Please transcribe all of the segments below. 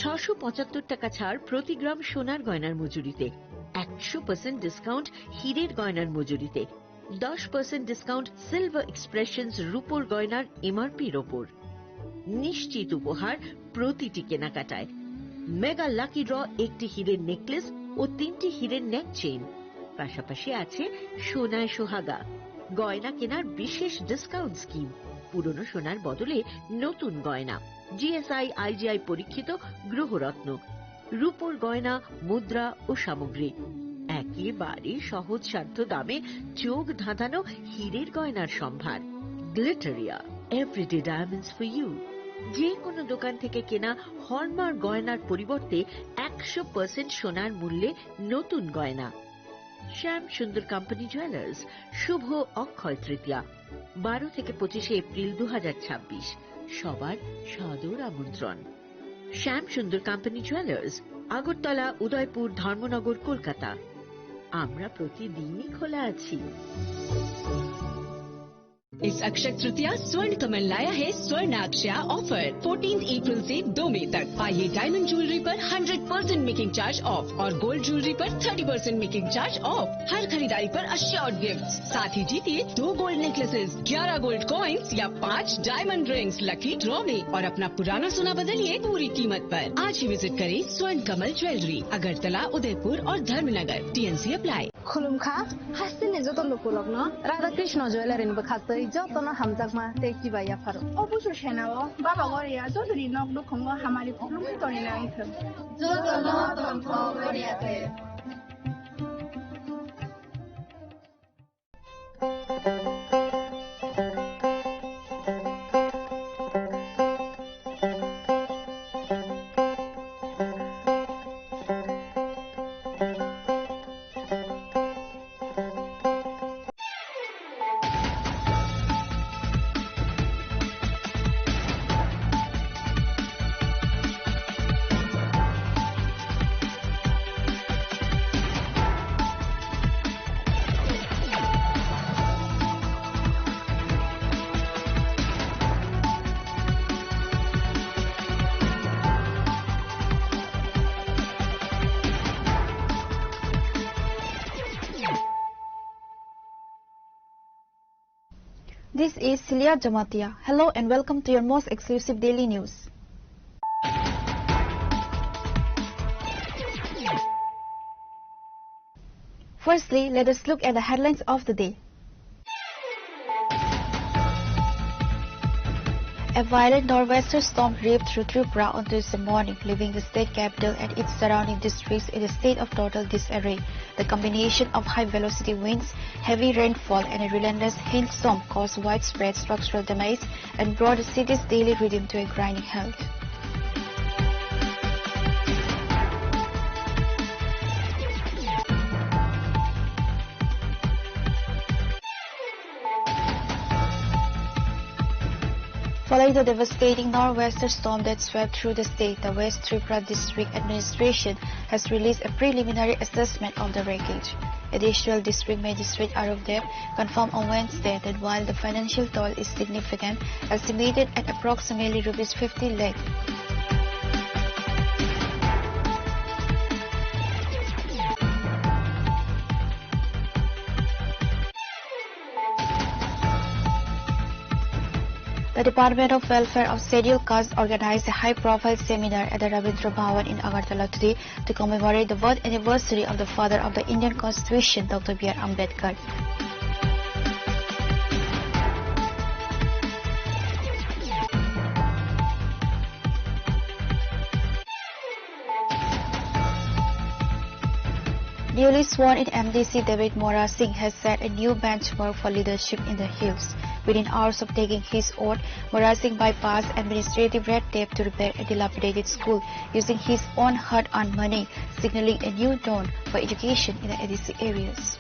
675 টাকা ছাড় প্রতি গ্রাম সোনার গয়নার মজুরিতে, 100% ডিসকাউন্ট হীরের গয়নার মজুরিতে, 10% ডিসকাউন্ট সিলভার এক্সপ্রেশনস রূপোর গয়নার এমআরপির ওপর। নিশ্চিত উপহার প্রতিটি কেনাকাটায়। মেগা লাকি ড্র একটি হীরের নেকলেস ও 3টি হীরের নেক চেইন। পাশাপাশি আছে সোনায় সোহাগা, গয়না কেনার বিশেষ ডিসকাউন্ট স্কিম, পুরনো সোনার বদলে নতুন গয়না, জিএসআই আইজিআই পরীক্ষিত গ্রহরত্ন, রূপোর গয়না, মুদ্রা ও সামগ্রী, একেবারে সহজসাধ্য দামে চোখ ধাঁধানো হীরের গয়নার সম্ভার। Glitteria, everyday diamonds for you. যে কোনো দোকান থেকে কেনা হলমার্ক গয়নার পরিবর্তে 100% সোনার মূল্যে নতুন গয়না। শ্যাম সুন্দর কোম্পানি জুয়েলার্স, শুভ অক্ষয় তৃতীয়া, 12 থেকে 25 এপ্রিল 2026। সবার সাদর আমন্ত্রণ। শ্যাম সুন্দর কোম্পানি জুয়েলার্স, আগরতলা, উদয়পুর, ধর্মনগর, কলকাতা। আমরা প্রতিদিনই খোলা আছি। इस अक्षय तृतीया स्वर्ण कमल लाया है स्वर्ण अक्षया ऑफर 14 अप्रैल से 2 मई तक। पाइए डायमंड ज्वेलरी पर 100% मेकिंग चार्ज ऑफ और गोल्ड ज्वेलरी पर 30% मेकिंग चार्ज ऑफ। हर खरीदारी पर अश्योर्ड गिफ्ट, साथ ही जीतिए 2 गोल्ड नेकलेसेस, 11 गोल्ड कॉइन्स या 5 डायमंड रिंग्स लकी ड्रॉ में और अपना पुराना सोना बदलिए पूरी कीमत पर। आज ही विजिट करें स्वर्ण कमल ज्वेलरी, अगरतला, उदयपुर और धर्मनगर। TNC apply. खुलुमखा हासिने जतो लोकुलक न राधा कृष्ण ज्वेलरी न बखातै जतो न हमजाकमा तेकी बाया फारो অবশ্য সেনাও বাবা গরিয়া যদি নক দুখঙ্গ হামারি খুলুমি তরি না ইথম जतो न तंथ गरियाते। This is Celia Jamatia. Hello and welcome to your most exclusive daily news. Firstly, let us look at the headlines of the day. A violent nor'wester storm ripped through Tripura on Tuesday morning, leaving the state capital and its surrounding districts in a state of total disarray. The combination of high-velocity winds, heavy rainfall, and a relentless hailstorm caused widespread structural damage and brought the city's daily rhythm to a grinding halt. Following the devastating nor'wester storm that swept through the state, the West Tripura District Administration has released a preliminary assessment of the wreckage. Additional district magistrate Aruvdev confirmed on Wednesday that while the financial toll is significant, estimated at approximately ₹50 lakh, the Department of Welfare of Scheduled Castes organized a high-profile seminar at the Rabindra Bhavan in Agartala today to commemorate the birth anniversary of the father of the Indian Constitution, Dr. B.R. Ambedkar. Newly sworn in MDC David Mora Singh has set a new benchmark for leadership in the hills. Within hours of taking his oath, Mora Singh bypassed administrative red tape to repair a dilapidated school using his own hard-earned money, signaling a new dawn for education in the ADC areas.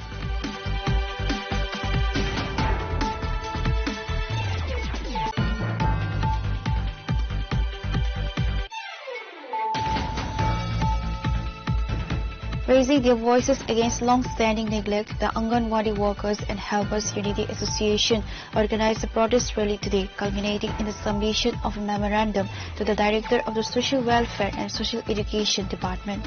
Raising their voices against long-standing neglect, the Anganwadi Workers and Helpers Unity Association organized a protest rally today, culminating in the submission of a memorandum to the Director of the Social Welfare and Social Education Department.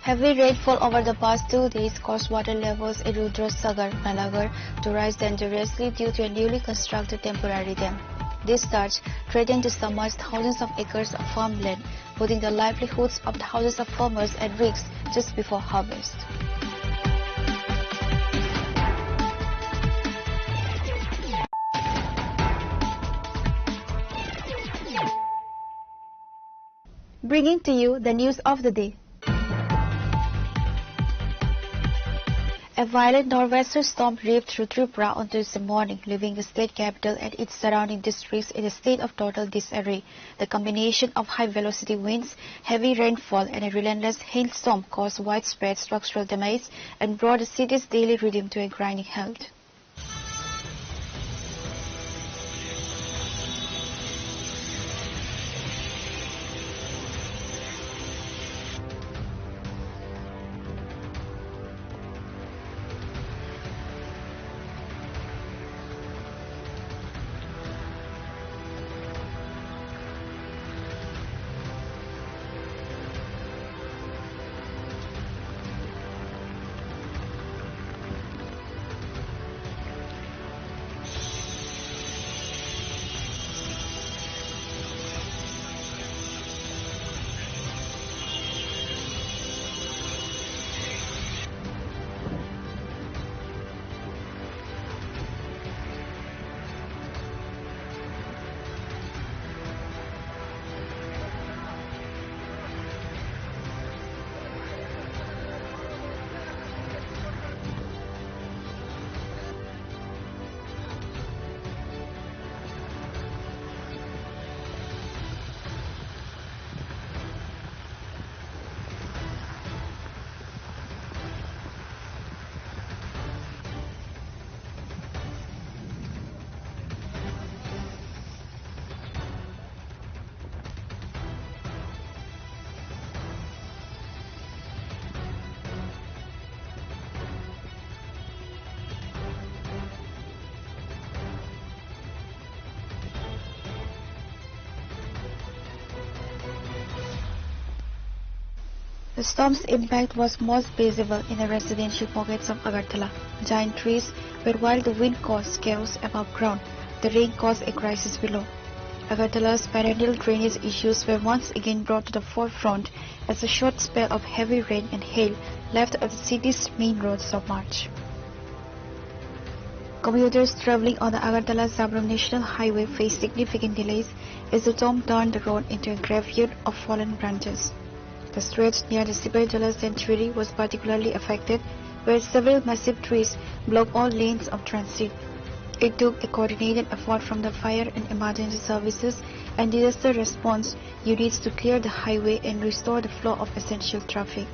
Heavy rainfall over the past 2 days caused water levels in Rudrasagar, Nalagarh to rise dangerously due to a newly constructed temporary dam. This surge threatened to submerge thousands of acres of farmland, putting the livelihoods of thousands of farmers at risk just before harvest. Bringing to you the news of the day. A violent nor'wester storm ripped through Tripura on Tuesday morning, leaving the state capital and its surrounding districts in a state of total disarray. The combination of high-velocity winds, heavy rainfall, and a relentless hailstorm caused widespread structural damage and brought the city's daily rhythm to a grinding halt. The storm's impact was most visible in the residential pockets of Agartala. Giant trees were while the wind caused chaos above ground, the rain caused a crisis below. Agartala's perennial drainage issues were once again brought to the forefront as a short spell of heavy rain and hail left the city's main roads submerged. Commuters traveling on the Agartala-Sabram National Highway faced significant delays as the storm turned the road into a graveyard of fallen branches. The stretch near the Sibirjala Sanctuary was particularly affected, where several massive trees blocked all lanes of transit. It took a coordinated effort from the fire and emergency services and disaster response units to clear the highway and restore the flow of essential traffic.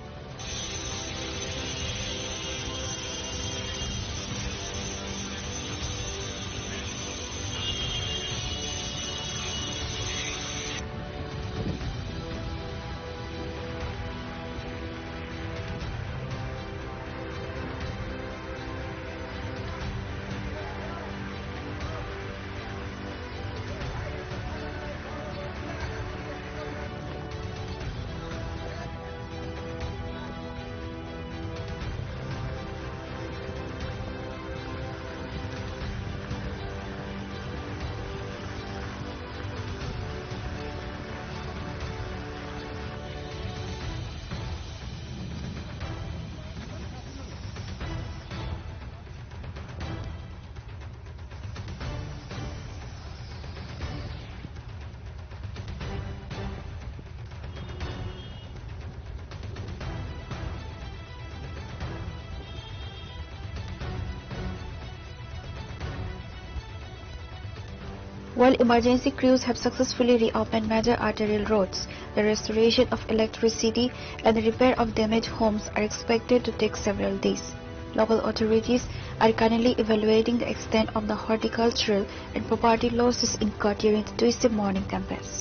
While emergency crews have successfully reopened major arterial roads, the restoration of electricity and the repair of damaged homes are expected to take several days. Local authorities are currently evaluating the extent of the horticultural and property losses incurred during the Tuesday morning tempest.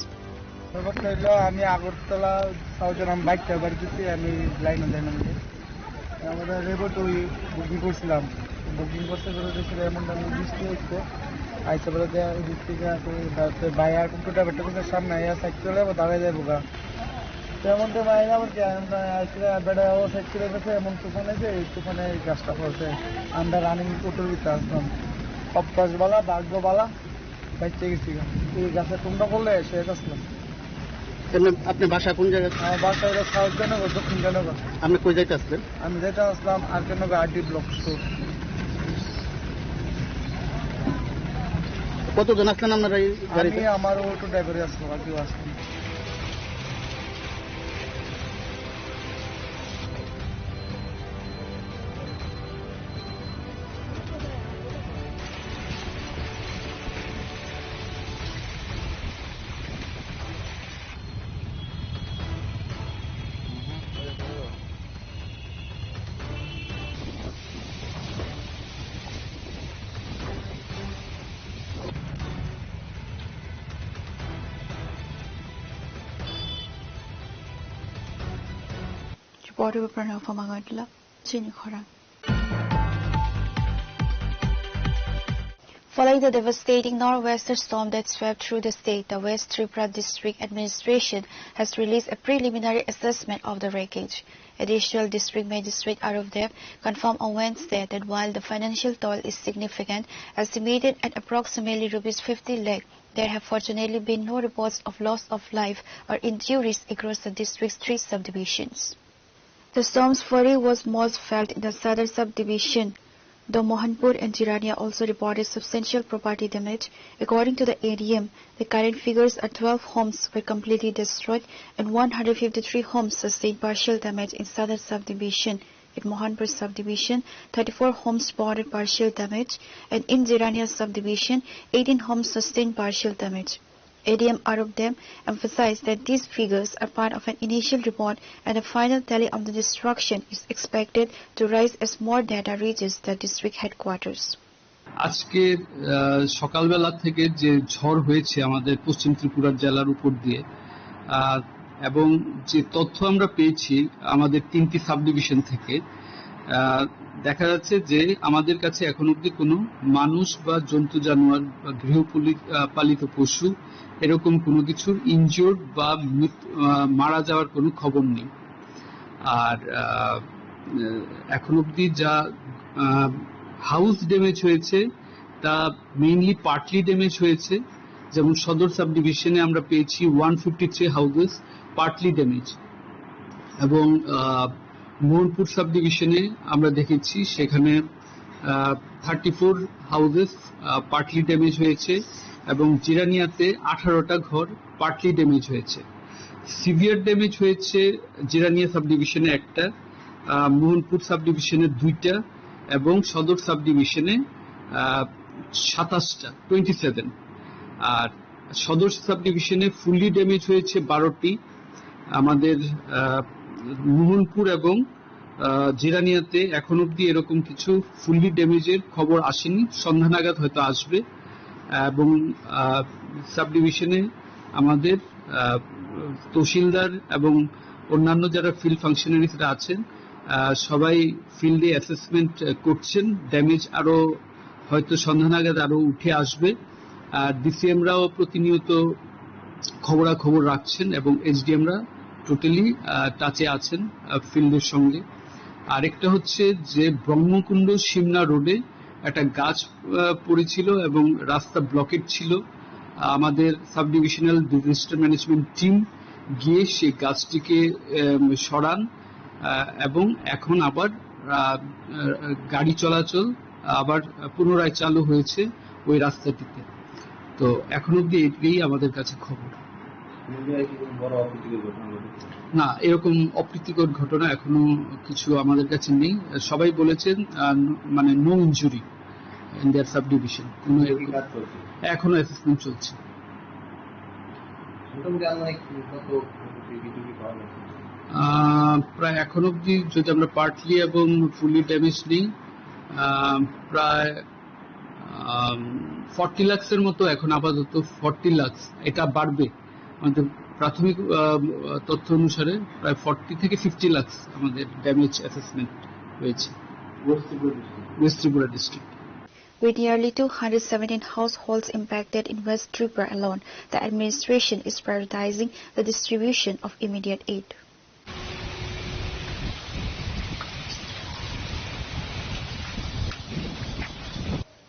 আমি Agartala সাউথেরাম bike ব্যবহার করছি আমি line আমরা রেবট ওই booking করছিলাম booking করতে করে দেখছিলাম এমনটা বৃষ্টি হচ্ছে আইসা বলে দিক থেকে বাইরে টোটা বেটা সামনে সাইড চলে যাবো দাঁড়ায় যাবো গা তেমনটা বাইরে আবার কি বেড়া ও সাইড চলে গেছে এমন তুফান আছে এই তুফানে গাছটা পড়ছে আমরা রানিং টোটোর ভিতরে আসলাম অভ্যাসবালা ভাগ্যবালা বাইতে গেছি এই গাছের টুমটা করলে সে আসলাম। আপনি বাসা কোন জায়গায়? আমার বাসা হলো সাউথ জয়নগর দক্ষিণ জয়নগর। আপনি কই যাইতে আসলেন? আমি যেটা আসলাম আরকেনগর আরডি ব্লক স্টোর। কতজন আসলেন আপনারা এই গাড়িতে? আমি আমার অটো ড্রাইভারে আসলাম আর কেউ আসলাম। Reported by Pranav from Agartala, Chini Khorang. Following the devastating nor'wester storm that swept through the state, the West Tripura District Administration has released a preliminary assessment of the wreckage. Additional District Magistrate Aruvdev confirmed on Wednesday that while the financial toll is significant, estimated at approximately ₹50 lakh, there have fortunately been no reports of loss of life or injuries across the district's 3 subdivisions. The storm's fury was most felt in the southern subdivision, though Mohanpur and Jirania also reported substantial property damage. According to the ADM, the current figures are 12 homes were completely destroyed and 153 homes sustained partial damage in southern subdivision. In Mohanpur subdivision, 34 homes reported partial damage, and in Jirania subdivision, 18 homes sustained partial damage. ADM Aruvdev emphasized that these figures are part of an initial report and a final tally of the destruction is expected to rise as more data reaches the district headquarters. আজকে সকালবেলা থেকে যে ঝড় হয়েছে আমাদের পশ্চিম ত্রিপুরা জেলার উপর দিয়ে এবং যে তথ্য আমরা পেয়েছি আমাদের 3টি সাবডিভিশন থেকে দেখা যাচ্ছে যে আমাদের কাছে এখন অবধি কোনো মানুষ বা জন্তু জানোয়ার বা গৃহপালিত পশু এরকম কোনো কিছুর ইনজিওর্ড বা মারা যাওয়ার কোনো খবর নেই। আর এখন অবধি যা হাউস ড্যামেজ হয়েছে তা মেইনলি পার্টলি ড্যামেজ হয়েছে, যেমন সদর সাব ডিভিশনে আমরা পেয়েছি 153 হাউসেস পার্টলি ড্যামেজ এবং মোহনপুর সাব ডিভিশনে আমরা দেখেছি সেখানে 34 হাউসেস পার্টলি ড্যামেজ হয়েছে এবং জিরানিয়াতে 18টা ঘর পার্টলি ড্যামেজ হয়েছে। সিভিয়ার ড্যামেজ হয়েছে জিরানিয়া সাব ডিভিশনে 1টা, মোহনপুর সাব ডিভিশনে 2টা এবং সদর সাব ডিভিশনে 27টা 27। আর সদর সাব ডিভিশনে ফুললি ড্যামেজ হয়েছে 12টি। আমাদের মোহনপুর এবং জিরানিয়াতে এখন অব্দি এরকম কিছু ফুললি ড্যামেজের খবর আসেনি, সন্ধ্যা নাগাদ হয়তো আসবে। এবং সাব ডিভিশনে আমাদের তহসিলদার এবং অন্যান্য যারা ফিল্ড ফাংশনারিজরা আছেন সবাই ফিল্ডে অ্যাসেসমেন্ট করছেন। ড্যামেজ আরো হয়তো সন্ধ্যা নাগাদ আরো উঠে আসবে। আর ডিসিএমরাও প্রতিনিয়ত খবরাখবর রাখছেন এবং এসডিএমরা টোটালি টাচে আছেন ফিল্ডের সঙ্গে। আরেকটা হচ্ছে যে ব্রহ্মকুণ্ড সিমনা রোডে একটা গাছ পড়েছিল এবং রাস্তা ব্লকেট ছিল। আমাদের sub divisional disaster management team গিয়ে সেই গাছটিকে সরান এবং এখন আবার গাড়ি চলাচল আবার পুনরায় চালু হয়েছে ওই রাস্তাটিতে। তো এখন অব্দি এটাই আমাদের কাছে খবর। না, এরকম অপ্রীতিকর ঘটনা এখনো কিছু আমাদের কাছে নেই। সবাই বলেছেন মানে no injury in their subdivision. এখনো অ্যাসেসমেন্ট চলছে। প্রায় এখন অবধি যদি আমরা পার্টলি এবং ফুলি ড্যামেজ নেই, প্রায় 40 লাখের মতো এখন আপাতত 40 লাখ, এটা বাড়বে। আমাদের প্রাথমিক তথ্য অনুসারে প্রায় 40 থেকে 50 লাখ আমাদের ড্যামেজ অ্যাসেসমেন্ট হয়েছে West Tripura district. With nearly 217 households impacted in West Tripura alone, the administration is prioritizing the distribution of immediate aid.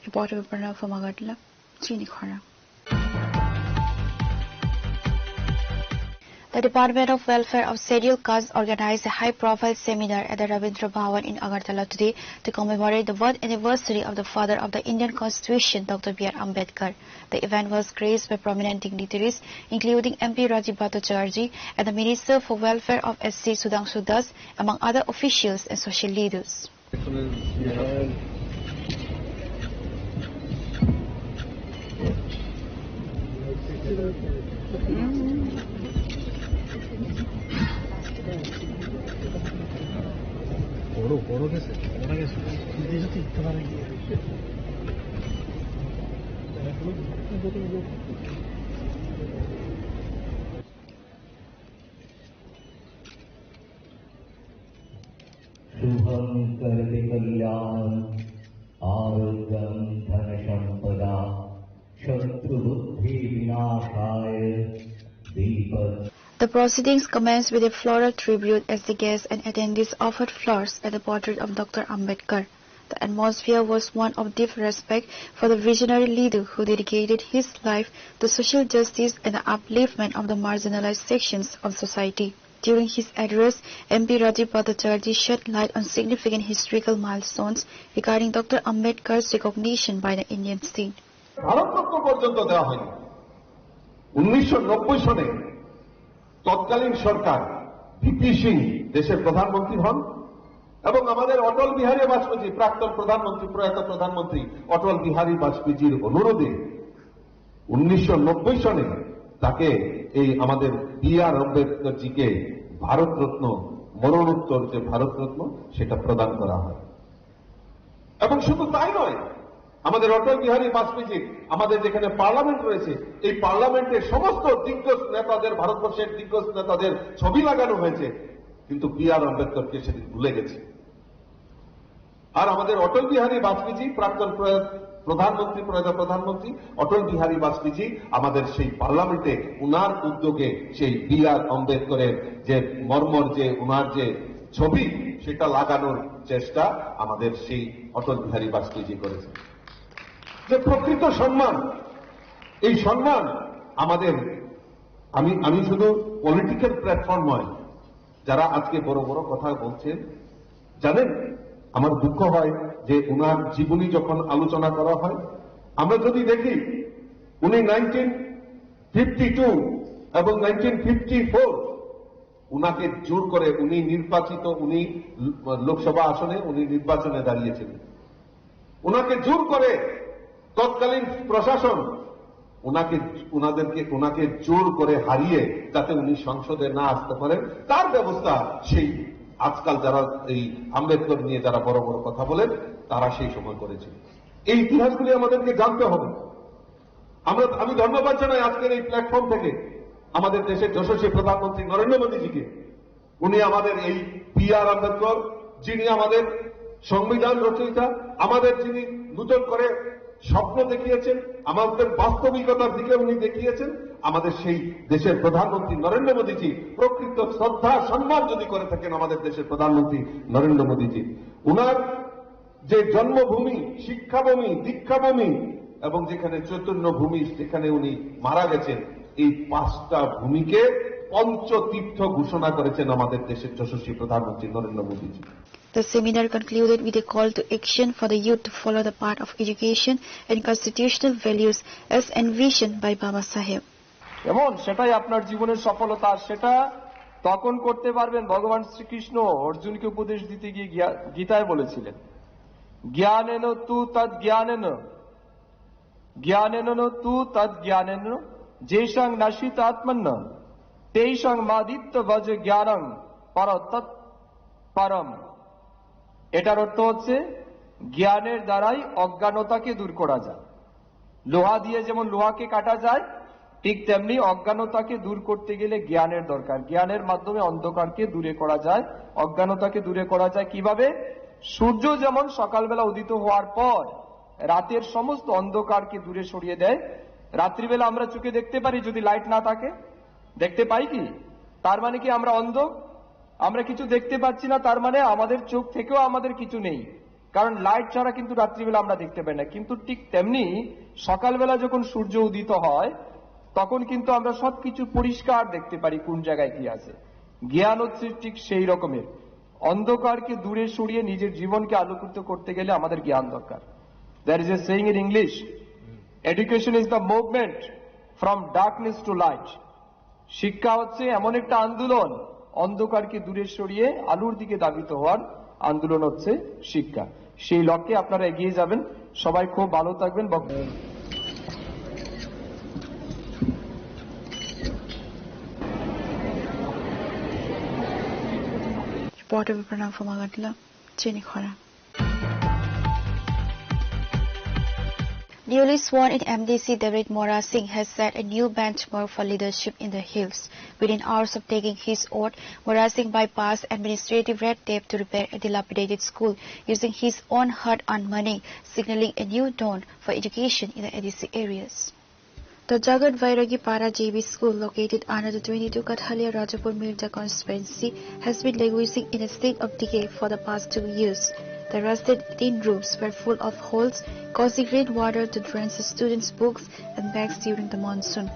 Reporter Pranav from Agartala, Chini Khora. The Department of Welfare of Scheduled Castes organized a high-profile seminar at the Rabindra Bhavan in Agartala today to commemorate the birth anniversary of the father of the Indian Constitution, Dr. B.R. Ambedkar. The event was graced by prominent dignitaries, including MP Rajiv Bhattacharjee and the Minister for Welfare of SC Sudhanshu Das, among other officials and social leaders. शुभं करति कल्याण आरोग्यं धन संपदा शत्रुबुद्धि विनाशाय दीपक. The proceedings commenced with a floral tribute as the guests and attendees offered flowers at the portrait of Dr. Ambedkar. The atmosphere was one of deep respect for the visionary leader who dedicated his life to social justice and the upliftment of the marginalized sections of society. During his address, MP Rajiv Bhattacharjee shed light on significant historical milestones regarding Dr. Ambedkar's recognition by the Indian state. Bharat Ratna পর্যন্ত দেওয়া হয়নি। 1990 সনে তৎকালীন সরকার VP Singh দেশের প্রধানমন্ত্রী হন এবং আমাদের অটল বিহারী বাজপেয়ী, প্রাক্তন প্রধানমন্ত্রী, প্রয়াত প্রধানমন্ত্রী অটল বিহারী বাজপেয়ীর অনুরোধে 1990 সনে তাকে এই আমাদের বি.আর. আম্বেদকরজিকে ভারতরত্ন, মরণোত্তর যে ভারতরত্ন, সেটা প্রদান করা হয়। এবং শুধু তাই নয়, আমাদের অটল বিহারী বাজপেয়ী, আমাদের যেখানে পার্লামেন্ট রয়েছে, এই পার্লামেন্টের সমস্ত দিগ্গজ নেতাদের, ভারতবর্ষের দিগ্গজ নেতাদের ছবি লাগানো হয়েছে, কিন্তু বি.আর. আম্বেদকরকে সেদিন ভুলে গেছে। আর আমাদের অটল বিহারী বাজপেয়ী, প্রাক্তন প্রধানমন্ত্রী, প্রয়াত প্রধানমন্ত্রী অটল বিহারী বাজপেয়ী আমাদের সেই পার্লামেন্টে উনার উদ্যোগে সেই বি.আর. আম্বেদকরের যে মর্মর, যে উনার যে ছবি, সেটা লাগানোর চেষ্টা আমাদের সেই অটল বিহারী বাজপেয়ী করেছে। যে প্রকৃত সম্মান, এই সম্মান আমাদের, আমি শুধু পলিটিক্যাল প্ল্যাটফর্ম নয়, যারা আজকে বড় বড় কথা বলছেন, জানেন আমার দুঃখ হয় যে উনার জীবনী যখন আলোচনা করা হয়, আমরা যদি দেখি উনি 1952 এবং 1954 উনাকে জোর করে উনি নির্বাচিত, উনি লোকসভা আসনে উনি নির্বাচনে দাঁড়িয়েছিলেন, উনাকে জোর করে তৎকালীন প্রশাসন উনাকে জোর করে হারিয়ে যাতে উনি সংসদে না আসতে পারেন, তার ব্যবস্থা সেই আজকাল যারা এই আম্বেদকর নিয়ে যারা বড় বড় কথা বলেন, তারা সেই সময় করেছিল। এই ইতিহাসগুলি আমাদেরকে জানতে হবে। আমি ধন্যবাদ জানাই আজকের এই প্ল্যাটফর্ম থেকে আমাদের দেশের যশস্বী প্রধানমন্ত্রী নরেন্দ্র মোদীজিকে। উনি আমাদের এই বি.আর. আম্বেদকর, যিনি আমাদের সংবিধান রচয়িতা, আমাদের যিনি নূতন করে স্বপ্ন দেখিয়েছেন, আমাদের বাস্তবিকতার দিকে উনি দেখিয়েছেন, আমাদের সেই দেশের প্রধানমন্ত্রী নরেন্দ্র মোদীজি, প্রকৃত শ্রদ্ধা সম্মান যদি করে থাকেন আমাদের দেশের প্রধানমন্ত্রী নরেন্দ্র মোদীজি, উনার যে জন্মভূমি, শিক্ষাভূমি, দীক্ষাভূমি এবং যেখানে চৈতন্য ভূমি, যেখানে উনি মারা গেছেন, এই 5টা ভূমিকে পঞ্চতীর্থ ঘোষণা করেছেন আমাদের দেশের যশস্বী প্রধানমন্ত্রী নরেন্দ্র মোদীজি। The seminar concluded with a call to action for the youth to follow the path of education and constitutional values as envisioned by Baba Saheb. এমন সেটাই আপনার জীবনের সফলতা, সেটা তখন করতে পারবেন। ভগবান শ্রীকৃষ্ণ অর্জুনকে উপদেশ দিতে গিয়ে গীতায় বলেছিলেন, জ্ঞানেন তু তদ জ্ঞানেন, জ্ঞানেন তু তদ জ্ঞানেন, যেষাং নাশিত আত্মন্ন তেষাং মাদিত্য ভজ জ্ঞানং পরতৎ পরম। এটার অর্থ হচ্ছে জ্ঞানের দ্বারাই অজ্ঞানতাকে দূর করা যায়। লোহা দিয়ে যেমন লোহাকে কাটা যায়, ঠিক তেমনি অজ্ঞানতাকে দূর করতে গেলে জ্ঞানের দরকার। জ্ঞানের মাধ্যমে অন্ধকারকে দূরে করা যায়, অজ্ঞানতাকে দূরে করা যায় কিভাবে? সূর্য যেমন সকালবেলা উদিত হওয়ার পর রাতের সমস্ত অন্ধকারকে দূরে সরিয়ে দেয়। রাত্রিবেলা আমরা চোখে দেখতে পারি যদি লাইট না থাকে, দেখতে পাই কি? তার মানে কি আমরা অন্ধ? আমরা কিছু দেখতে পাচ্ছি না, তার মানে আমাদের চোখ থেকেও আমাদের কিছু নেই, কারণ লাইট ছাড়া কিন্তু রাত্রিবেলা আমরা দেখতে পাই না। কিন্তু ঠিক তেমনি সকালবেলা যখন সূর্য উদিত হয় তখন কিন্তু আমরা সবকিছু পরিষ্কার দেখতে পারি কোন জায়গায় কি আছে। জ্ঞান হচ্ছে ঠিক সেই রকমের। অন্ধকারকে দূরে সরিয়ে নিজের জীবনকে আলোকিত করতে গেলে আমাদের জ্ঞান দরকার। There is a saying in English, education is the movement from darkness to light. শিক্ষা হচ্ছে এমন একটা আন্দোলন, অন্ধকারকে দূরে সরিয়ে আলোর দিকে ধাবিত হওয়ার আন্দোলন হচ্ছে শিক্ষা। সেই লক্ষ্যে আপনারা এগিয়ে যাবেন। সবাই খুব ভালো থাকবেন। Reporter Pranam from Agadla, Chinikhara. Newly sworn in MDC David Mora Singh has set a new benchmark for leadership in the hills. Within hours of taking his oath, Mora Singh bypassed administrative red tape to repair a dilapidated school using his own hard-earned money, signaling a new dawn for education in the ADC areas. The Jagat Vairagi Para JB school, located under the 22 Kathalia Rajapur Mirza constituency, has been languishing in a state of decay for the past 2 years. The rusted tin roofs were full of holes, causing rainwater to drain the students' books and bags during the monsoon.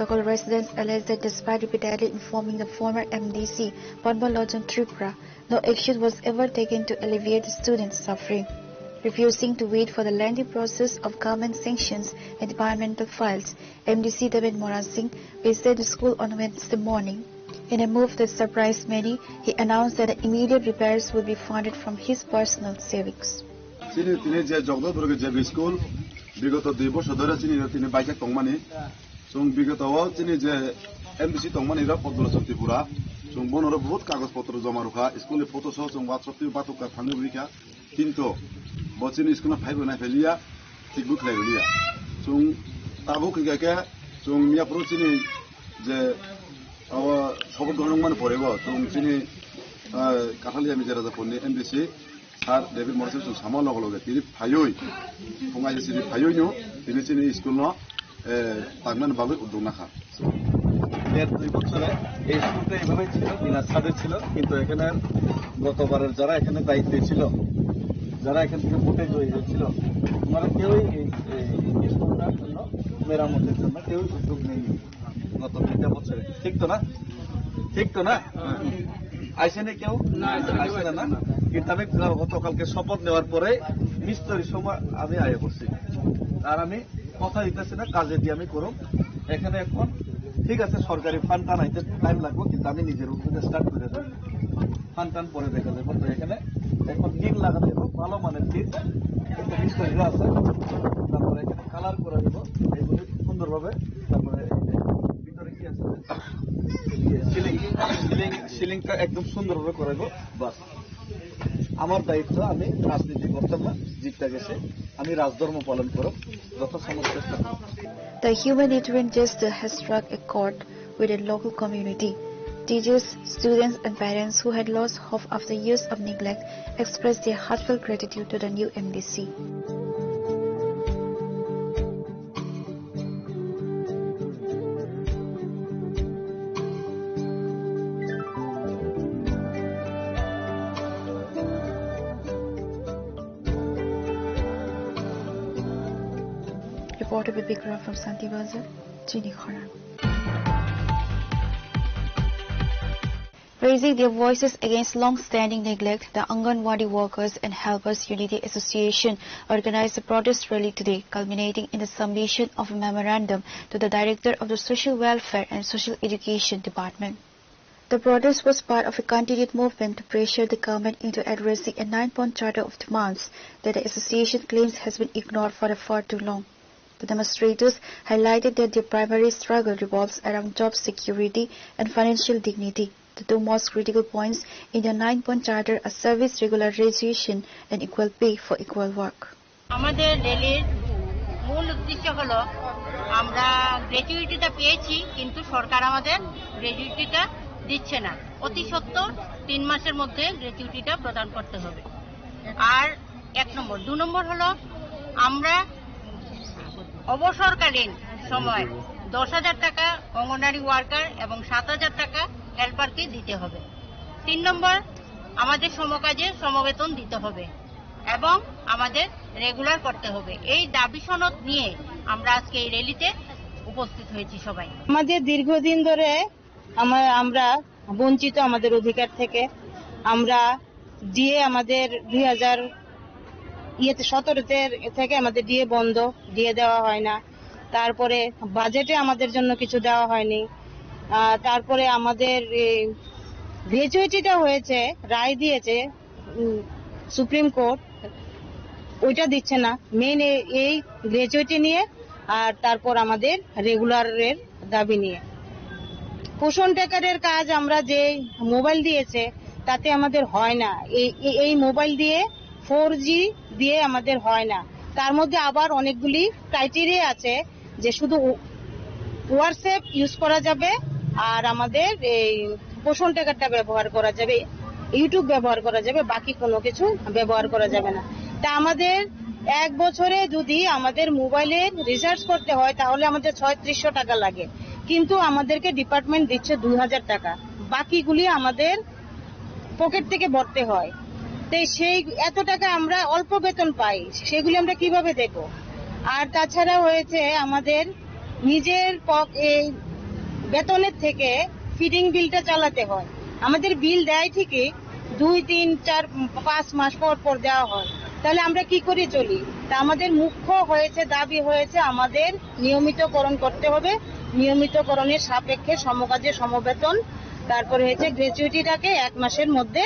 Local residents allege that despite repeatedly informing the former MDC, Padmalochon Tripura, no action was ever taken to alleviate the students' suffering. Refusing to wait for the lengthy process of government sanctions and departmental files, MDC David Mora Singh visited the school on Wednesday morning. In a move that surprised many, he announced that immediate repairs would be funded from his personal savings. তিনি যে জগদপুরের যে school বিগত 2 বছর ধরে তিনি বাইকে তংমানি song বিগত তিনি যে এমডিসি তংমানি রা পদ্মলোচন ত্রিপুরা সং বনর বহুত কাগজপত্র জমা রাখা স্কুলে ফটো সহ সং ওয়াটসঅ্যাপ বাতুকা থাঙ্গে বিকা কিন্তু বচিনি স্কুল ফাইব না ফেলিয়া ঠিকবু খাইলিয়া সং তাবু কিগাকে সং মিয়াপুর চিনি যে শপথ গ্রহণ মানে পড়েব সং চিনি কাঠালিয়া মিজারাজাপুরনি MDC Sir David Mora Singh sama log tiri phayoi fungai siri phayoi no tini chini school no tagman balu uduna kha এর 2 বছরে এই স্কুলটা এইভাবে ছিল বিনা ছাদে ছিল কিন্তু এখানে গতবারের যারা এখানে দায়িত্বে ছিল যারা এখান থেকে ফুটে হয়েছিল আমরা কেউই এই স্কুলটার জন্য মেরামতের জন্য কেউ উদ্যোগ নেই গত 2 বছরে ঠিক তো না আইসেনে কেউ না আইসেনে না কিন্তু আমি গতকালকে শপথ নেওয়ার পরে মিস্ত্রি সময় আমি আয় করছি আর আমি কথা দিতেছি না কাজে দিয়ে আমি করব এখানে এখন ঠিক আছে সরকারি ফান্ড টানাইতে টাইম লাগবে কিন্তু আমি নিজের উদ্যোগে স্টার্ট করে দেব ফান্ড টান পরে দেখা যাবে তো এখানে এখন টিন লাগাতে হবে ভালো মানের টিন একটা মিস্ত্রি আছে তারপরে এখানে কালার করে দেব এগুলো সুন্দরভাবে তারপরে ভিতরে কি আছে সিলিংটা একদম সুন্দরভাবে করে দেব বাস আমার দায়িত্ব আমি রাজনীতি করতাম না জিততে গেছে আমি রাজধর্ম পালন করব যত সমস্যা The humanitarian gesture has struck a chord with the local community. Teachers, students and parents who had lost hope after years of neglect expressed their heartfelt gratitude to the new MDC. Reporter Bibikra from Santibazar, Chinikhara. Raising their voices against long-standing neglect, the Anganwadi Workers and Helpers Unity Association organized a protest rally today, culminating in the submission of a memorandum to the Director of the Social Welfare and Social Education Department. The protest was part of a continued movement to pressure the government into addressing a 9-point charter of demands that the association claims has been ignored for far too long. The demonstrators highlighted that their primary struggle revolves around job security and financial dignity. The two most critical points in the 9-point charter are service regularization and equal pay for equal work. আমাদের রেলের মূল উদ্দেশ্য হলো আমরা গ্র্যাচুইটিটা পেয়েছি, কিন্তু সরকার আমাদের গ্র্যাচুইটিটা দিচ্ছে না। অতি সত্বর 3 মাসের মধ্যে গ্র্যাচুইটিটা প্রদান করতে হবে। আর 1 নম্বর। 2 নম্বর হলো আমরা অবসরকালীন সময় 10,000 টাকা অঙ্গনওয়াড়ি ওয়ার্কার এবং 7,000 টাকা হেল্পারকে দিতে হবে। 3 নম্বর, আমাদের সমকাজে সমবেতন দিতে হবে এবং আমাদের রেগুলার করতে হবে। এই দাবি সনদ নিয়ে আমরা আজকে এই র্যালিতে উপস্থিত হয়েছি সবাই। আমাদের দীর্ঘদিন ধরে আমরা বঞ্চিত আমাদের অধিকার থেকে। আমরা ডিএ আমাদের 2017 থেকে আমাদের ডিএ বন্ধ, ডিএ দেওয়া হয় না। তারপরে বাজেটে আমাদের জন্য কিছু দেওয়া হয়নি। তারপরে আমাদের গ্র্যাচুইটিটা হয়েছে, রায় দিয়েছে সুপ্রিম কোর্ট, ওইটা দিচ্ছে না। মেইন এই গ্র্যাচুইটি নিয়ে, আর তারপর আমাদের রেগুলারের দাবি নিয়ে। পোষণ ট্র্যাকারের কাজ আমরা যে মোবাইল দিয়েছে তাতে আমাদের হয় না। এই মোবাইল দিয়ে 4G দিয়ে আমাদের হয় না। তার মধ্যে আবার অনেকগুলি ক্রাইটেরিয়া আছে যে শুধু হোয়াটসঅ্যাপ ইউজ করা যাবে, আর আমাদের এই পোষণ ট্র্যাকারটা ব্যবহার করা যাবে, ইউটিউব ব্যবহার করা যাবে, বাকি কোনো কিছু ব্যবহার করা যাবে না। তা আমাদের 1 বছরে যদি আমাদের মোবাইলে রিচার্জ করতে হয় তাহলে আমাদের 3600 টাকা লাগে, কিন্তু আমাদেরকে ডিপার্টমেন্ট দিচ্ছে 2000 টাকা। বাকিগুলি আমাদের পকেট থেকে ভরতে হয়। তাই সেই এত টাকা আমরা অল্প বেতন পাই, সেগুলি আমরা কিভাবে দেব? আর তাছাড়া হয়েছে আমাদের নিজের বেতনের থেকে ফিডিং বিলটা চালাতে হয়। আমাদের বিল দেয় ঠিকই, 2, 3, 4, 5 মাস পর পর দেওয়া হয়। তাহলে আমরা কি করে চলি? তা আমাদের মুখ্য হয়েছে, দাবি হয়েছে আমাদের নিয়মিতকরণ করতে হবে। নিয়মিতকরণের সাপেক্ষে সমকাজে সমবেতন, তারপরে হয়েছে গ্র্যাচুইটিটাকে 1 মাসের মধ্যে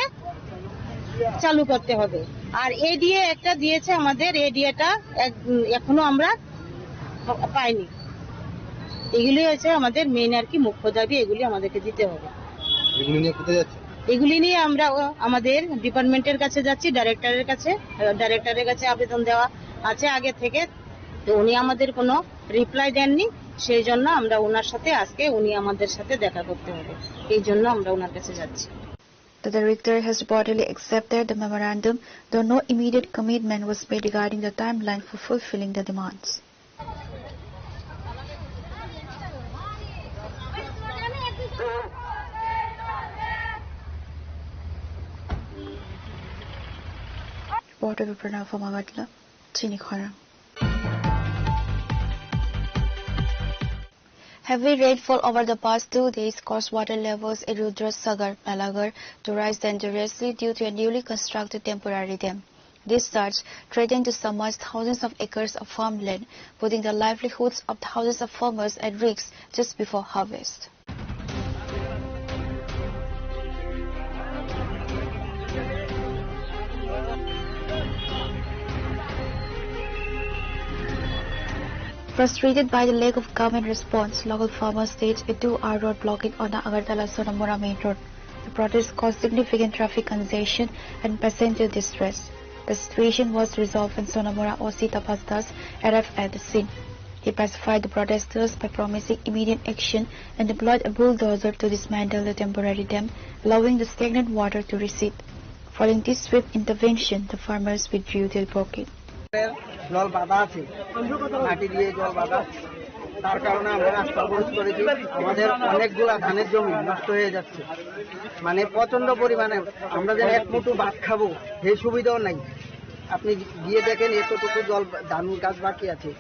চালু করতে হবে। আর এডিএ একটা দিয়েছে আমাদের, এডিএটা এখনো আমরা পাইনি। এগুলি হচ্ছে আমাদের মেইন আর কি মুখ্য দাবি, এগুলি আমাদেরকে দিতে হবে। এগুলি নিয়ে আমরা আমাদের ডিপার্টমেন্টের কাছে যাচ্ছি, ডাইরেক্টরের কাছে আবেদন দেওয়া আছে আগে থেকে। তো উনি আমাদের কোনো রিপ্লাই দেননি, সেই জন্য আমরা ওনার সাথে আজকে উনি আমাদের সাথে দেখা করতে হবে, এই জন্য আমরা ওনার কাছে যাচ্ছি। The director has reportedly accepted the memorandum, though no immediate commitment was made regarding the timeline for fulfilling the demands. Reporter Viprana from Agadla, Chinikhara. Heavy rainfall over the past 2 days caused water levels in Rudrasagar, Palagar to rise dangerously due to a newly constructed temporary dam. This surge threatened to submerge thousands of acres of farmland, putting the livelihoods of thousands of farmers at risk just before harvest. Frustrated by the lack of government response, local farmers staged a 2-hour road blocking on the Agartala-Sonamora main road. The protest caused significant traffic congestion and passenger distress. The situation was resolved when Sonamora OC Tapas Das arrived at the scene. He pacified the protesters by promising immediate action and deployed a bulldozer to dismantle the temporary dam, allowing the stagnant water to recede. Following this swift intervention, the farmers withdrew their blockade. জল বাঁধা আছে, মাটি দিয়ে জল বাঁধা, তার কারণে আমরা রাস্তা অবরোধ করেছি। আমাদের অনেকগুলা ধানের জমি নষ্ট হয়ে যাচ্ছে, মানে প্রচন্ড পরিমাণে। আমরা যেন 1 মুঠো ভাত খাবো সেই সুবিধাও নাই। আপনি গিয়ে দেখেন এতটুকু জল ধান গাছ বাকি আছে।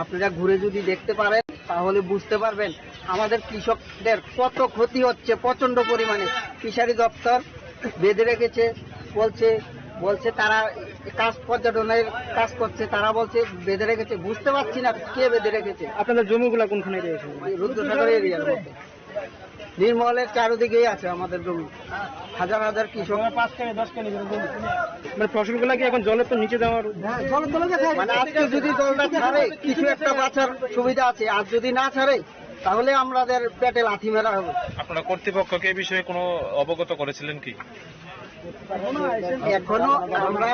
আপনারা ঘুরে যদি দেখতে পারেন তাহলে বুঝতে পারবেন আমাদের কৃষকদের কত ক্ষতি হচ্ছে প্রচন্ড পরিমাণে। ফিশারি দপ্তর বেঁধে রেখেছে, বলছে তারা কাজ পর্যটনের কাজ করছে, তারা বলছে বেঁধে রেখেছে। বুঝতে পারছি না কে বেঁধে রেখেছে। আপনাদের জমিগুলা কোনখানে রয়েছে? রুদ্রসাগর এরিয়ার মধ্যে নির্মলের চারদিকেই আছে আমাদের জমি। হাজার হাজার কৃষক, 5 থেকে 10 কেজি জমি। মানে ফসলগুলা কি এখন জলের তো নিচে যাওয়ার, মানে আজকে যদি জলটা ছাড়ে কিছু একটা বাঁচার সুবিধা আছে, আর যদি না ছাড়ে তাহলে আমাদের পেটে লাথি মেরা হবে। আপনারা কর্তৃপক্ষকে এই বিষয়ে কোনো অবগত করেছিলেন কি? এখনো আমরা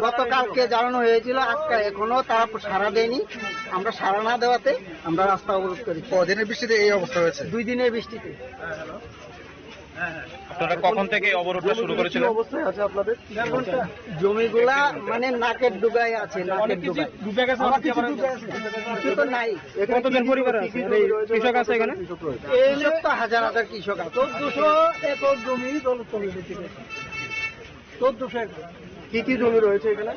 গতকালকে জানানো হয়েছিল, আজকে এখনো তারা সাড়া দেয়নি। আমরা সাড়া না দেওয়াতে আমরা রাস্তা অবরোধ করি। কদিনের বৃষ্টিতে এই অবস্থা হয়েছে? 2 দিনের বৃষ্টিতে। আপনারা কখন থেকে অবরোধটা শুরু করেছিলেন? জমিগুলা মানে নাকের ডুগায় আছে, নাকের ডুগায় কিছু তো নাই। কতজন পরিবার আছে, কৃষক আছে এখানে? এই লোক তো হাজার হাজার কৃষক আছে। 1400 একর জমি জল চলে যেতে। 1400 একর কি কি জমি রয়েছে এখানে?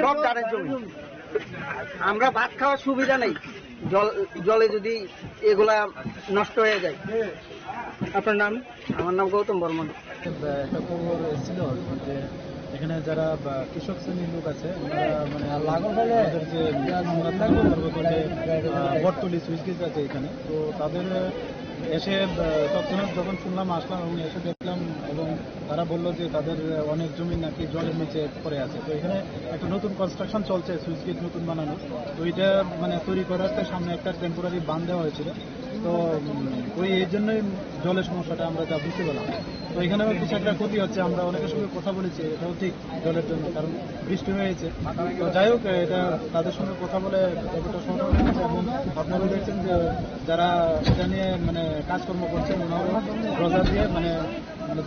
সব ধানের জমি। আমরা ভাত খাওয়ার সুবিধা নেই জলে যদি এগুলা নষ্ট হয়ে যায়। আপনার নাম? আমার নাম গৌতম বর্মন। একটা খবর এসেছিল যে এখানে যারা কৃষক শ্রেণীর লোক আছে ওদের যে বটতলি সুইচ গেট আছে এখানে, তো তাদের এসে তৎক্ষণাৎ যখন শুনলাম আসলাম এবং এসে দেখলাম, এবং তারা বললো যে তাদের অনেক জমি নাকি জলের নিচে পড়ে আছে। তো এখানে একটা নতুন কনস্ট্রাকশন চলছে, সুইচ গেট নতুন বানানো। তো এটা মানে তৈরি করার সামনে একটা টেম্পোরারি বাঁধ দেওয়া হয়েছিল। তো এই জন্যই জলের সমস্যাটা আমরা যা বুঝতে পারলাম। তো এখানে কিছু একটা ক্ষতি হচ্ছে, আমরা অনেকের সঙ্গে কথা বলেছি, এটাও ঠিক জলের জন্য, কারণ বৃষ্টি হয়েছে। তো যাই হোক, এটা তাদের সঙ্গে কথা বলে ব্যাপারটা সমাধান হয়েছে। এবং আপনারা দেখছেন যে যারা এটা নিয়ে মানে কাজকর্ম করছেন, ওনারাও রোজা দিয়ে মানে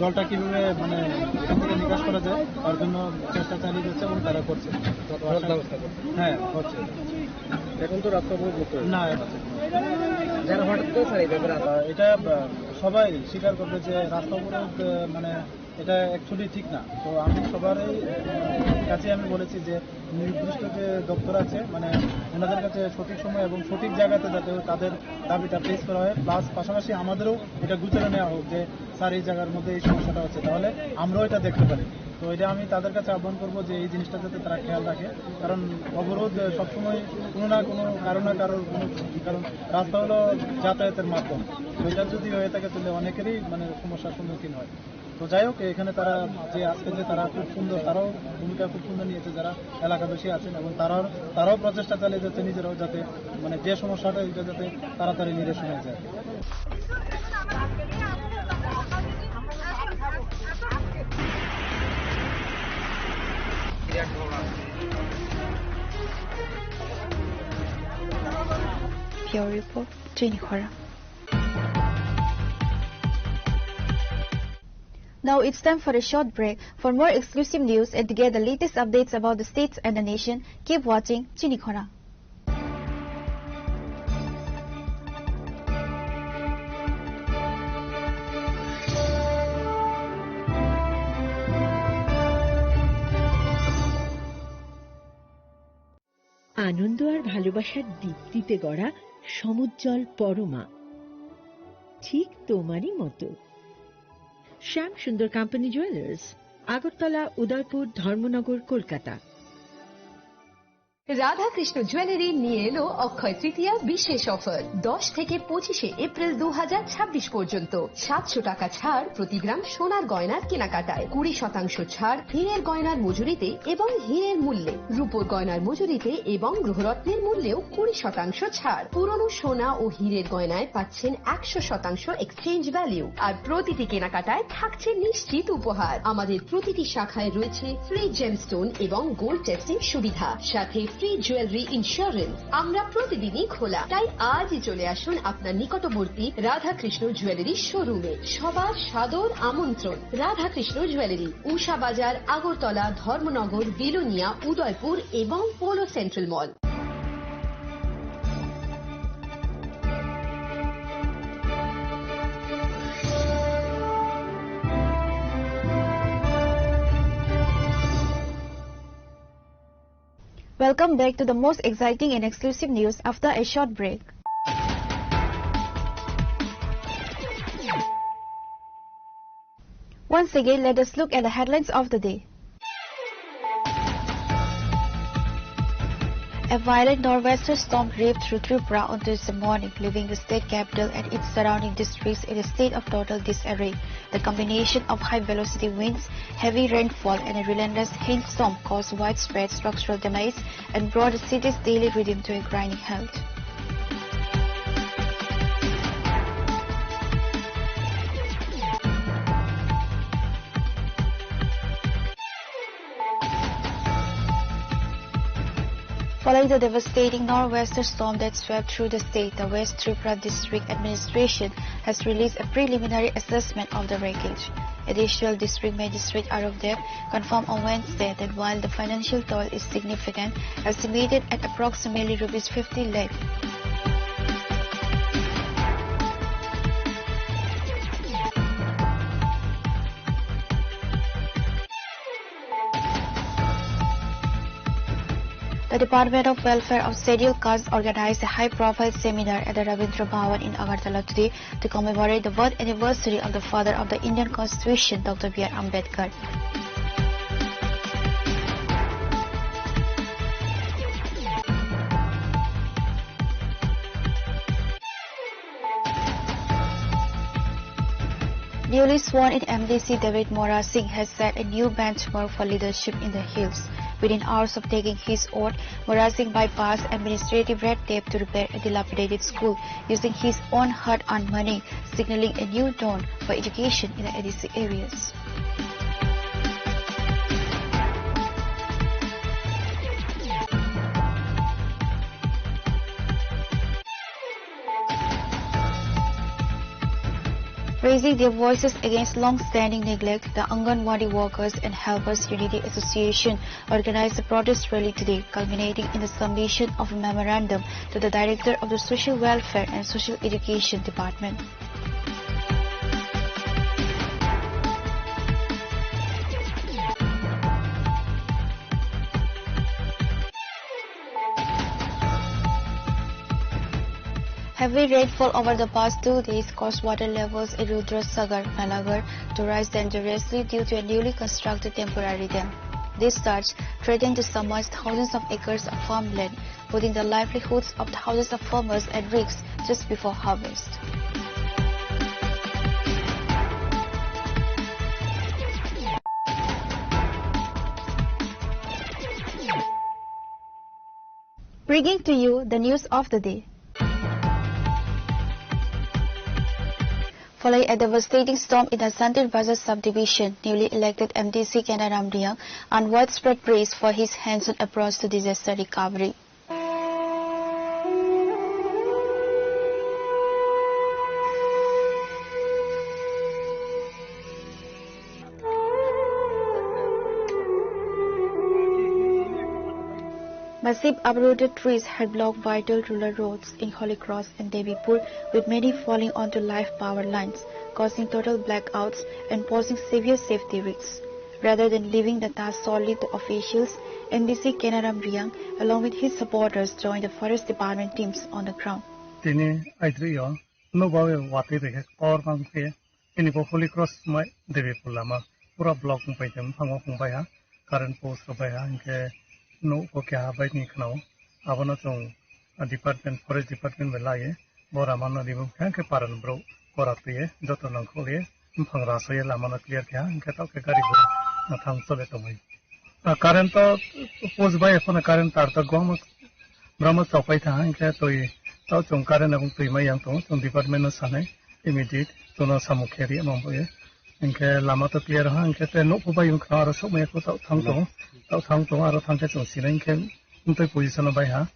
জলটা কিভাবে মানে এখান থেকে নিকাশ করা যায় তার জন্য চেষ্টা চালিয়ে যাচ্ছে এবং তারা করছে। হ্যাঁ হচ্ছে। এখন তো রাস্তা অবরোধ না, যারা হঠাৎ করে ছাড়ে এটা সবাই স্বীকার করবে যে রাস্তা অবরোধ মানে এটা অ্যাকচুয়ালি ঠিক না। তো আমি সবারই কাছে আমি বলেছি যে নির্দিষ্ট যে দপ্তর আছে মানে ওনাদের কাছে সঠিক সময় এবং সঠিক জায়গাতে যাতে তাদের দাবিটা পেশ করা হয়, প্লাস পাশাপাশি আমাদেরও এটা গুছিয়ে নেওয়া হোক যে স্যার এই জায়গার মধ্যে এই সমস্যাটা হচ্ছে, তাহলে আমরাও এটা দেখতে পারি। তো এটা আমি তাদের কাছে আহ্বান করবো যে এই জিনিসটা যাতে তারা খেয়াল রাখে, কারণ অবরোধ সবসময় কোনো না কোনো কারোর কারণ রাস্তা হলো যাতায়াতের মাধ্যম। তো এটা যদি হয়ে থাকে তাহলে অনেকেরই মানে সমস্যার সম্মুখীন হয়। তো যাই হোক, এখানে তারা যে আজকে যে তারা খুব সুন্দর, তারাও ভূমিকা খুব সুন্দর নিয়েছে যারা এলাকাবাসী আছেন, এবং তারাও প্রচেষ্টা চালিয়ে যাচ্ছে নিজেরাও যাতে মানে যে সমস্যাটা এটা যাতে তাড়াতাড়ি নিরসন হয়ে যায়। Pure Report, Chinikhora. Now it's time for a short break. For more exclusive news and to get the latest updates about the states and the nation, keep watching Chinikhora. আনন্দ আর ভালোবাসার দীপ্তিতে গড়া সমুজ্জ্বল পরমা, ঠিক তোমারই মতো। শ্যাম সুন্দর company jewellers, Agartala, Udaipur, Dharmanagar, Kolkata. Radhakrishna jewellery নিয়ে এলো অক্ষয় তৃতীয়া বিশেষ offer. 10 থেকে 25 এপ্রিল 2026 পর্যন্ত 700 টাকা ছাড় প্রতি গ্রাম সোনার গয়নার কেনাকাটায়, 20% ছাড় হীরের গয়নার মজুরিতে এবং হীরের মূল্যে, রূপোর গয়নার মজুরিতে এবং গ্রহরত্নের মূল্যেও 20% ছাড়। পুরনো সোনা ও হীরের গয়নায় পাচ্ছেন 100% এক্সচেঞ্জ ভ্যালু, আর প্রতিটি কেনাকাটায় থাকছে নিশ্চিত উপহার। আমাদের প্রতিটি শাখায় রয়েছে ফ্রি জেমস্টোন এবং গোল্ড টেস্টিং সুবিধা, সাথে ফ্রি জুয়েলারি ইন্স্যুরেন্স। আমরা প্রতিদিনই খোলা, তাই আজই চলে আসুন আপনার নিকটবর্তী রাধাকৃষ্ণ জুয়েলারি শোরুমে। সবার সাদর আমন্ত্রণ। রাধাকৃষ্ণ জুয়েলারি, উষা বাজার, আগরতলা, ধর্মনগর, বিলোনিয়া, উদয়পুর এবং polo central mall. Welcome back to the most exciting and exclusive news after a short break. Once again, let us look at the headlines of the day. A violent nor'wester storm ripped through Tripura on Tuesday morning, leaving the state capital and its surrounding districts in a state of total disarray. The combination of high-velocity winds, heavy rainfall, and a relentless hailstorm caused widespread structural damage and brought the city's daily rhythm to a grinding halt. Following the devastating nor'wester storm that swept through the state, the West Tripura District Administration has released a preliminary assessment of the wreckage. Additional District Magistrate Arupdev confirmed on Wednesday that while the financial toll is significant, estimated at approximately Rs 50 lakh, the Department of Welfare of Scheduled Castes organized a high-profile seminar at the Rabindra Bhavan in Agartala today to commemorate the birth anniversary of the father of the Indian Constitution, Dr. B.R. Ambedkar. Newly sworn in MDC David Mora Singh has set a new benchmark for leadership in the hills. Within hours of taking his oath, Mora Singh bypassed administrative red tape to repair a dilapidated school using his own hard-earned money, signaling a new dawn for education in the ADC areas. Raising their voices against long-standing neglect, the Anganwadi Workers and Helpers Unity Association organized a protest rally today, culminating in the submission of a memorandum to the Director of the Social Welfare and Social Education Department. Heavy rainfall over the past 2 days caused water levels in Rudrasagar, Nalagarh to rise dangerously due to a newly constructed temporary dam. This surge threatened to submerge thousands of acres of farmland, putting the livelihoods of thousands of farmers at risk just before harvest. Bringing to you the news of the day. Following a devastating storm in the Santir Bazar subdivision, newly elected MDC Kenaram Riang earned widespread praise for his hands-on approach to disaster recovery. Massive uprooted trees had blocked vital rural roads in Holy Cross and Devipur, with many falling onto live power lines, causing total blackouts and posing severe safety risks. Rather than leaving the task solely to officials, MDC Kenaram Riang, along with his supporters, joined the Forest Department teams on the ground. Holy Cross Devipur lama pura block current post no okay by Nikno, Avanaton, a department, forest department Velaye, Boramana Dibu, Kanka Paran Bro, Borapie, Dotonan Korea, Pangrasoya Lamana Clear Can, Katakaribu, Nathan Soletaway. A current posed by a current Tarta Gomus, Brahma Sopaita, and Katoi, Tauton Karen of Primayanton, on Department of Sane, immediate, Tono Samukeri, Mamboye. Inke lamata clear han kete no po bayung khara so me ko tau thang to aro thang ke chung silen ke untoi position bai ha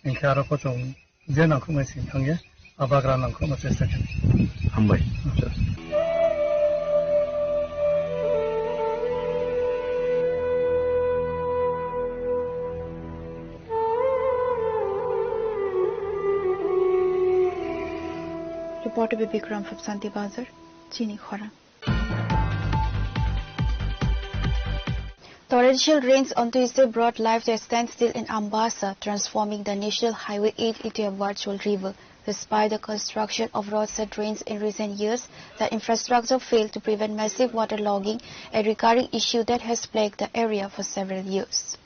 inke aro ko chung jena khu me sin thang ye abagra nang khu ma chesta ke hambai Reporter Bikram from Santi Bazar, Chini Khora. Torrential rains on Tuesday brought life to a standstill in Ambassa, transforming the National Highway 8 into a virtual river. Despite the construction of roadside drains in recent years, the infrastructure failed to prevent massive waterlogging, a recurring issue that has plagued the area for several years.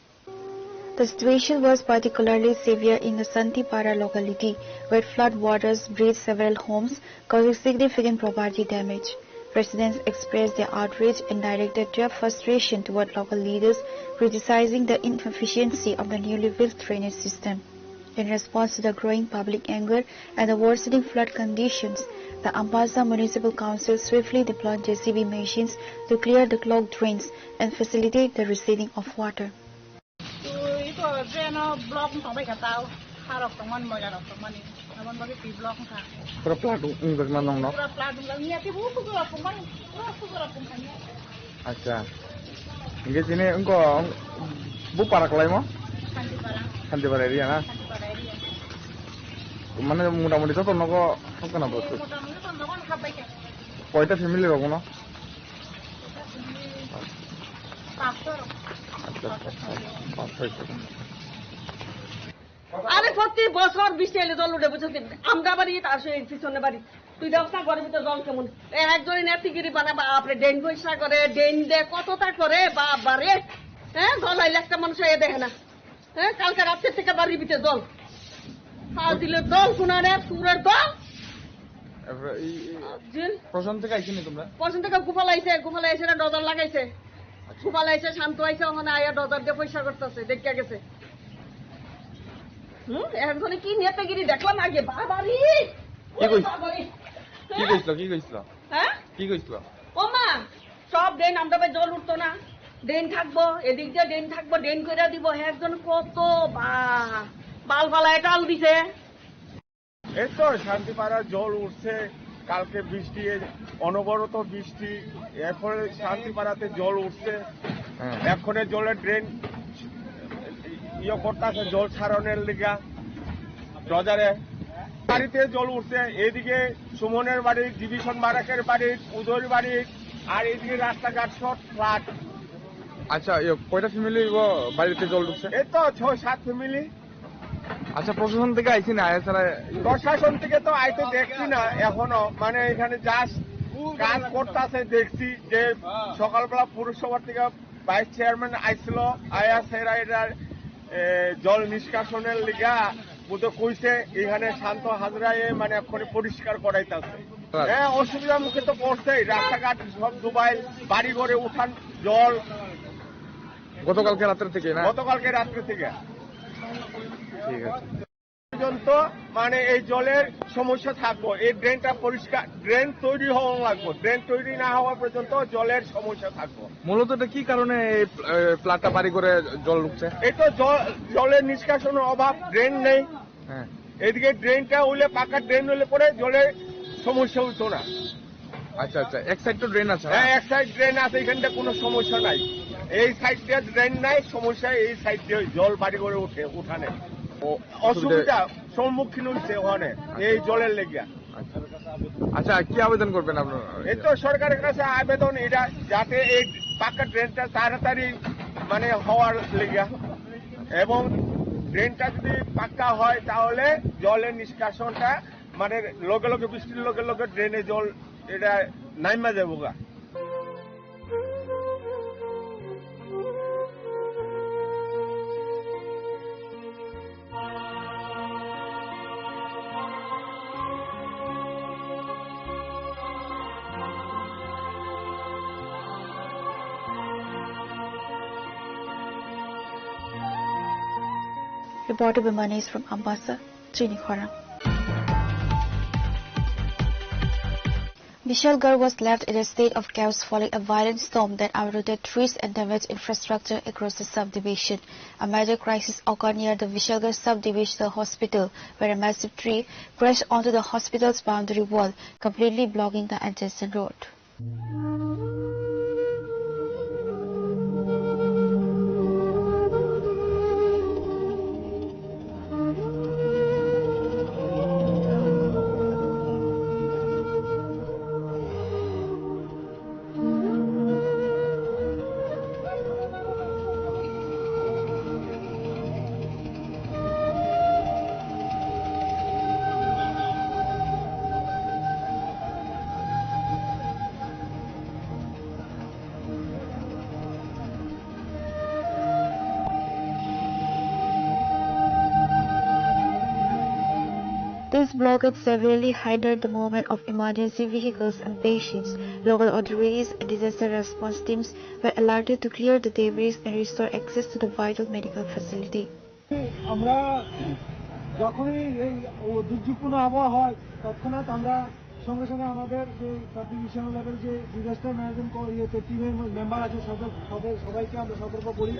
The situation was particularly severe in the Santipara locality, where flood waters breached several homes, causing significant property damage. Residents expressed their outrage and directed their frustration toward local leaders, criticizing the inefficiency of the newly built drainage system. In response to the growing public anger and the worsening flood conditions, the Ambassa Municipal Council swiftly deployed JCB machines to clear the clogged drains and facilitate the receding of water. Dreno blok sampai ke tahu harap teman mau ya teman ini teman bagi di blok kan Pura peladung bagaimana nong? pura peladung lagi niat ibu tuh lapung kan tuh lapung kan ya Acha. Nggih sini engko Bu para kelai mo? Kanti para area na. মানে মোটামুটি তো তোমরা কত না বলছো মোটামুটি তো তখন খাবাই কে কয়টা ফ্যামিলি রকম না আরে প্রতি বছর বৃষ্টি এলে জল উঠে বুঝতে আমরা বাড়ি তার সেই পিছনে বাড়ি তুই ব্যবস্থা করে ভিতরে জল কেমন একজনের নেতিগিরি বানাবা আপনি ড্রেন পরিষ্কার করে ড্রেন দিয়ে কতটা করে বাবা রে হ্যাঁ জল আইলে একটা মানুষ এ দেখে না হ্যাঁ কালকে রাত্রের থেকে বাড়ির ভিতরে জল দিলে দল কুনারে সুরের দল প্রশান্ত থেকে আইছি নি তোমরা প্রশান্ত থেকে গুফালা আইছে ডজার লাগাইছে গুফালা আইছে শান্ত আইছে ওখানে আয়া ডজার দিয়ে পয়সা করতেছে দেখা গেছে এখন কি নেতাগিরি দেখলাম আগে বাবারি কি কইছিল হ্যাঁ কি কইছিল ও মা সব ড্রেন আমরা জল উঠতো না ড্রেন থাকবো এদিক দিয়ে ড্রেন থাকবো ড্রেন করে দিব একজন কত বাল ফালায় টাল দিছে এই তো শান্তিপাড়ার জল উঠছে কালকে বৃষ্টি অনবরত বৃষ্টি এখন শান্তিপাড়াতে জল উঠছে এখন জলের ড্রেন করতেছে জল ছাড়নের লিগা ডজারে বাড়িতে জল উঠছে এদিকে সুমনের বাড়ি ডিভিশন বারাকের বাড়ি উদয়ের বাড়ি আর এদিকে রাস্তাঘাট সব ফ্ল্যাট আচ্ছা কয়টা ফ্যামিলি বাড়িতে জল ঢুকছে এই তো 6-7 ফ্যামিলি আচ্ছা প্রশাসন থেকে আইছি না এছাড়া প্রশাসন থেকে তো আইতে দেখছি না এখনো মানে এখানে জাস্ট কাজ করতেছে দেখছি যে সকালবেলা পুরসভা থেকে ভাইস চেয়ারম্যান আইছিল আয়া সেরা এটার জল নিষ্কাশনের লিগা বুঝে কইছে এখানে শান্ত হাজরায় মানে এখন পরিষ্কার করাইতেছে হ্যাঁ অসুবিধার মুখে তো পড়ছেই রাস্তাঘাট সব ডুবাইল বাড়ি ঘরে উঠান জল গতকালকে রাত্রে থেকে না গতকালকে রাত্রে থেকে ঠিক আছে পর্যন্ত মানে এই জলের সমস্যা থাকবো এই ড্রেনটা পরিষ্কার ড্রেন তৈরি হওয়া লাগবে ড্রেন তৈরি না হওয়া পর্যন্ত জলের সমস্যা থাকবো মূলত এটা কি কারণে এই প্লাটটা বাড়ি করে জল ঢুকছে এই তো জলের নিষ্কাশনের অভাব ড্রেন নেই এদিকে ড্রেনটা হইলে পাকা ড্রেন হলে পরে জলের সমস্যা হতো না আচ্ছা আচ্ছা এক সাইড তো ড্রেন আছে হ্যাঁ এক সাইড ড্রেন আছে এখানটা কোনো সমস্যা নাই এই সাইড দিয়ে ড্রেন নাই সমস্যা এই সাইড দিয়ে জল বাড়ি করে উঠানে অসুবিধা সম্মুখীন হচ্ছে ওখানে এই জলের লেগে আচ্ছা কি আবেদন করবেন আপনারা এই তো সরকারের কাছে আবেদন এটা যাতে এই পাকা ড্রেনটা তাড়াতাড়ি মানে হওয়ার লেগে এবং ড্রেনটা যদি পাক্কা হয় তাহলে জলের নিষ্কাশনটা মানে লগে লগে বৃষ্টির লগে লগে ড্রেনে জল এটা নাইমা যাবো গা Reported by Manis from Ambassa, Trinikhara. Vishalgarh was left in a state of chaos following a violent storm that uprooted trees and damaged infrastructure across the subdivision. A major crisis occurred near the Vishalgarh subdivisional hospital, where a massive tree crashed onto the hospital's boundary wall, completely blocking the adjacent road. This blockade severely hindered the movement of emergency vehicles and patients. Local authorities and disaster response teams were alerted to clear the debris and restore access to the vital medical facility. আমরা যখনই এই দুর্যোগপূর্ণ আবহাওয়া হয় তৎক্ষণাৎ আমরা সঙ্গে সঙ্গে আমাদের যে সাবডিভিশনাল লেভেল যে ডিজাস্টার ম্যানেজমেন্ট টিমের মেম্বার আছে সবাইকে আমরা সতর্ক করি।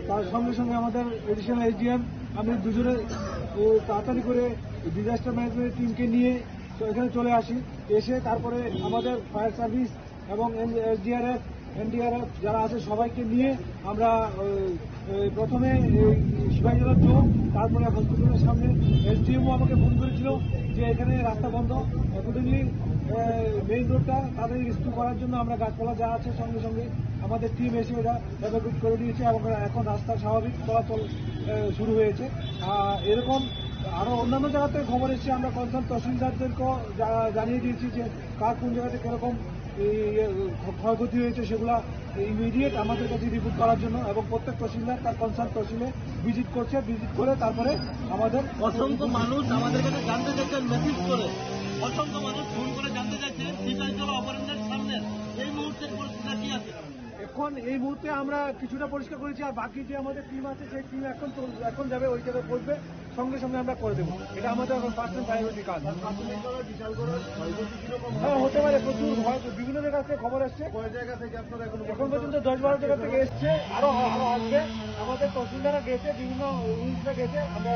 তার সঙ্গে সঙ্গে আমাদের এডিশনাল এসডিএম আমি দুজনে তাড়াতাড়ি করে ডিজাস্টার ম্যানেজমেন্ট টিমকে নিয়ে এখানে চলে আসি। এসে তারপরে আমাদের ফায়ার সার্ভিস এবং এসডিআরএফ এনডিআরএফ যারা আছে সবাইকে নিয়ে আমরা প্রথমে শিবাজীনগর চৌক, তারপরে হসপিটালের সামনে এসডিএমও আমাকে ফোন করেছিল যে এখানে রাস্তা বন্ধ, অ্যাকর্ডিংলি মেইন রোডটা তাদের রেস্কিউ করার জন্য আমরা গাছপালা যা আছে সঙ্গে সঙ্গে আমাদের টিম এসে এটা এভাকুয়েট করে দিয়েছে এবং এখন রাস্তা স্বাভাবিক চলাচল শুরু হয়েছে। এরকম আরো অন্যান্য জায়গা থেকে খবর এসেছে, আমরা কনসার্ন তহসিলদারদেরকেও জানিয়ে দিয়েছি যে কার কোন জায়গাতে কিরকম ক্ষয়ক্ষতি হয়েছে সেগুলা ইমিডিয়েট আমাদের কাছে রিপোর্ট করার জন্য, এবং প্রত্যেক তহসিলদার তার কনসার্ন তহসিলে ভিজিট করছে। ভিজিট করে তারপরে আমাদের অসংখ্য মানুষ আমাদের কাছে জানতে চাচ্ছেন, মেসেজ করে অসংখ্য মানুষ ফোন করে জানতে চাচ্ছেন শিবাজীনগর অপারেশনের সামনে এই মুহূর্তের পরিস্থিতি কি আছে। এখন এই মুহূর্তে আমরা কিছুটা পরিষ্কার করেছি, আর বাকি যে আমাদের টিম আছে সেই টিম এখন যাবে ওই জায়গায় পড়বে, সঙ্গে সঙ্গে আমরা করে দেবো। এটা আমাদের এখন ফার্স্ট এন্ড প্রায়োরিটি কাজ। হ্যাঁ হতে পারে, প্রচুর বিভিন্ন জায়গা থেকে খবর আসছে। এখন পর্যন্ত 10-12 জায়গা থেকে এসছে, আরো আসবে। আমাদের তহসিলদাররা গেছে, বিভিন্ন ইউনিটরা গেছে। আমরা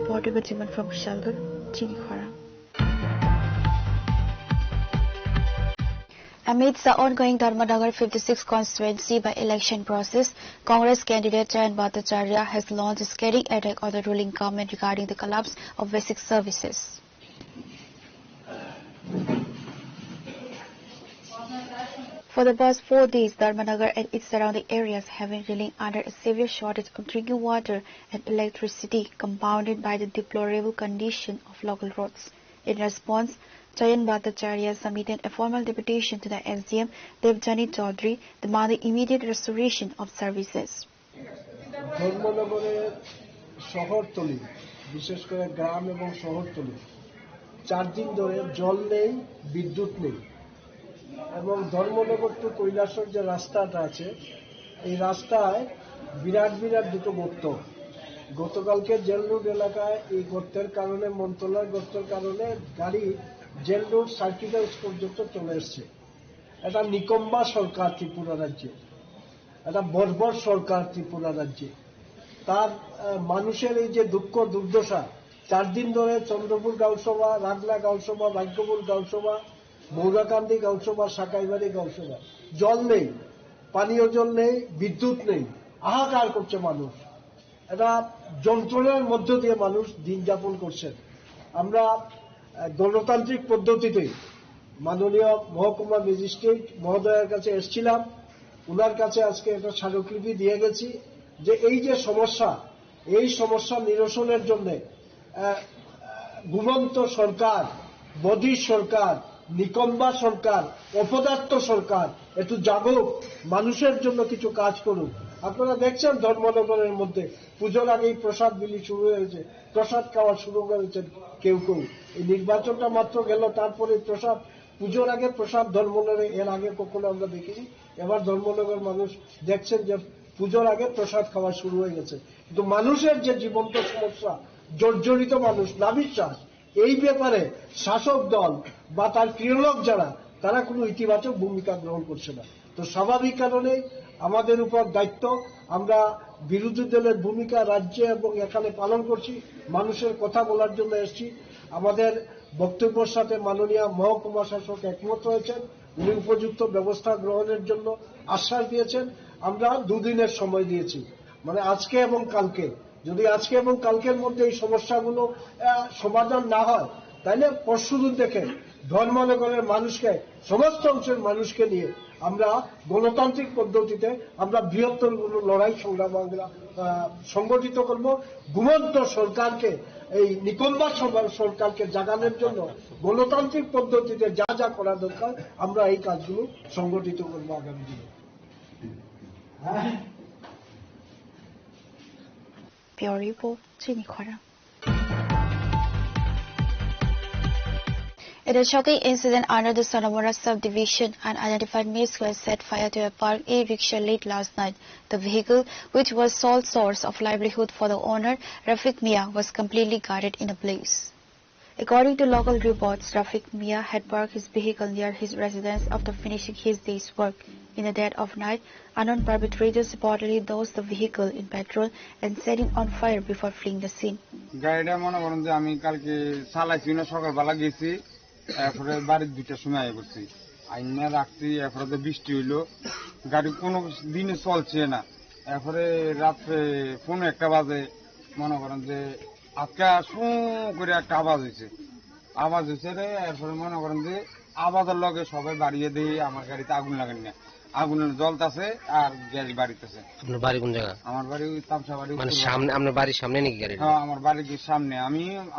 Reported from Shalgar, Chinikhara. Amidst the ongoing Dharmanagar 56 constituency by election process, Congress candidate Jayant Bhattacharya has launched a scathing attack on the ruling government regarding the collapse of basic services. For the past 4 days, Dharmanagar and its surrounding areas have been reeling under a severe shortage of drinking water and electricity, compounded by the deplorable condition of local roads. In response, Jayant Bhattacharya submitted a formal deputation to the SDM Devjani Chaudhary demanding immediate restoration of services. ধর্মনগরের শহরতলি, বিশেষ করে গ্রাম এবং শহরতলি 4 দিন ধরে জল নেই, বিদ্যুৎ নেই, এবং ধর্মনগর টু কৈলাসর যে রাস্তাটা আছে এই রাস্তায় বিরাট বিরাট দুটো গর্ত। গতকালকে জেল রোড এলাকায় এই গর্তের কারণে, মনতলার গর্তের কারণে গাড়ি জেল রোড সার্কিট হাউস পর্যন্ত চলে এসছে। এটা নিকম্বা সরকার ত্রিপুরা রাজ্যে, এটা বর্বর সরকার ত্রিপুরা রাজ্যে। তার মানুষের এই যে দুঃখ দুর্দশা, 4 দিন ধরে চন্দ্রপুর গাঁওসভা, রাগলা গাঁওসভা, ভাগ্যপুর গাঁওসভা, মৌরাকান্দি গাঁওসভা, সাকাইবাড়ি গাঁওসভা, জল নেই, পানীয় জল নেই, বিদ্যুৎ নেই, হাহাকার করছে মানুষ। এটা যন্ত্রণার মধ্য দিয়ে মানুষ দিন যাপন করছেন। আমরা গণতান্ত্রিক পদ্ধতিতে মাননীয় মহকুমা ম্যাজিস্ট্রেট মহোদয়ের কাছে এসেছিলাম, উনার কাছে আজকে একটা স্মারকলিপি দিয়ে গেছি যে এই যে সমস্যা, এই সমস্যা নিরসনের জন্য ঘুমন্ত সরকার, বধির সরকার, নিকম্বা সরকার, অপদার্থ সরকার একটু জাগুক, মানুষের জন্য কিছু কাজ করুক। আপনারা দেখছেন ধর্মনগরের মধ্যে পুজোর আগেই প্রসাদ বিলি শুরু হয়েছে, প্রসাদ খাওয়া শুরু করেছেন কেউ কেউ। এই নির্বাচনটা মাত্র গেল, তারপরে প্রসাদ, পুজোর আগে প্রসাদ ধর্মনগরে এর আগে কখনো আমরা দেখিনি। এবার ধর্মনগর মানুষ দেখছেন যে পুজোর আগে প্রসাদ খাওয়া শুরু হয়ে গেছে। কিন্তু মানুষের যে জীবন্ত সমস্যা, জর্জরিত মানুষ, নাবিশ্বাস, এই ব্যাপারে শাসক দল বা তার ক্রিয়ালোক যারা, তারা কোনো ইতিবাচক ভূমিকা গ্রহণ করছে না। তো স্বাভাবিক কারণে আমাদের উপর দায়িত্ব, আমরা বিরোধী দলের ভূমিকা রাজ্যে এবং এখানে পালন করছি, মানুষের কথা বলার জন্য এসেছি। আমাদের বক্তব্যের সাথে মাননীয় মহকুমা শাসক একমত হয়েছেন, উনি উপযুক্ত ব্যবস্থা গ্রহণের জন্য আশ্বাস দিয়েছেন। আমরা 2 দিনের সময় দিয়েছি, মানে আজকে এবং কালকে। যদি আজকে এবং কালকের মধ্যে এই সমস্যাগুলো সমাধান না হয়, তাহলে পরশুদিন থেকে ধর্মনগরের মানুষকে, সমস্ত অংশের মানুষকে নিয়ে আমরা গণতান্ত্রিক পদ্ধতিতে আমরা বৃহত্তর লড়াই সংগ্রাম সংগঠিত করব। ঘুমন্ত সরকারকে, এই নিকম্বা সরকারকে জাগানোর জন্য গণতান্ত্রিক পদ্ধতিতে যা যা করা দরকার আমরা এই কাজগুলো সংগঠিত করব আগামী দিনে। Pure report, Chinikhara. In a shocking incident under the Sonamora subdivision, an unidentified male set fire to a parked e-rickshaw late last night. The vehicle, which was sole source of livelihood for the owner, Rafiq Mia, was completely guarded in a blaze. According to local reports, Rafiq Mia had parked his vehicle near his residence after finishing his day's work. In the dead of night, unknown perpetrators reportedly doused the vehicle in petrol and set it on fire before fleeing the scene. গাড়িটা মনে করেন যে আমি কালকে চালাইছি না, সকালবেলা গেছি, এরপরে বাড়ির 2টার সময় আই করছি, আইনা রাখছি, এরপরে তো বৃষ্টি হইলো, গাড়ি কোনো দিনে চলছে না। এরপরে রাত্রে 1:45 বাজে মনে করেন যে আজকে শু করে একটা আওয়াজ হয়েছে রে। এরপরে মনে করেন যে আওয়াজের লগে সবাই বাড়িয়ে দিয়ে আমার গাড়িতে আগুন লাগান না, আগুনের জ্বলতাছে আর গ্যাস বাড়িতেছে। আপনার বাড়ি কোন জায়গা? আমার বাড়ি তামসা বাড়ি। মানে সামনে, আপনার বাড়ির সামনে নাকি গাড়ি? হ্যাঁ, আমার বাড়ির সামনে।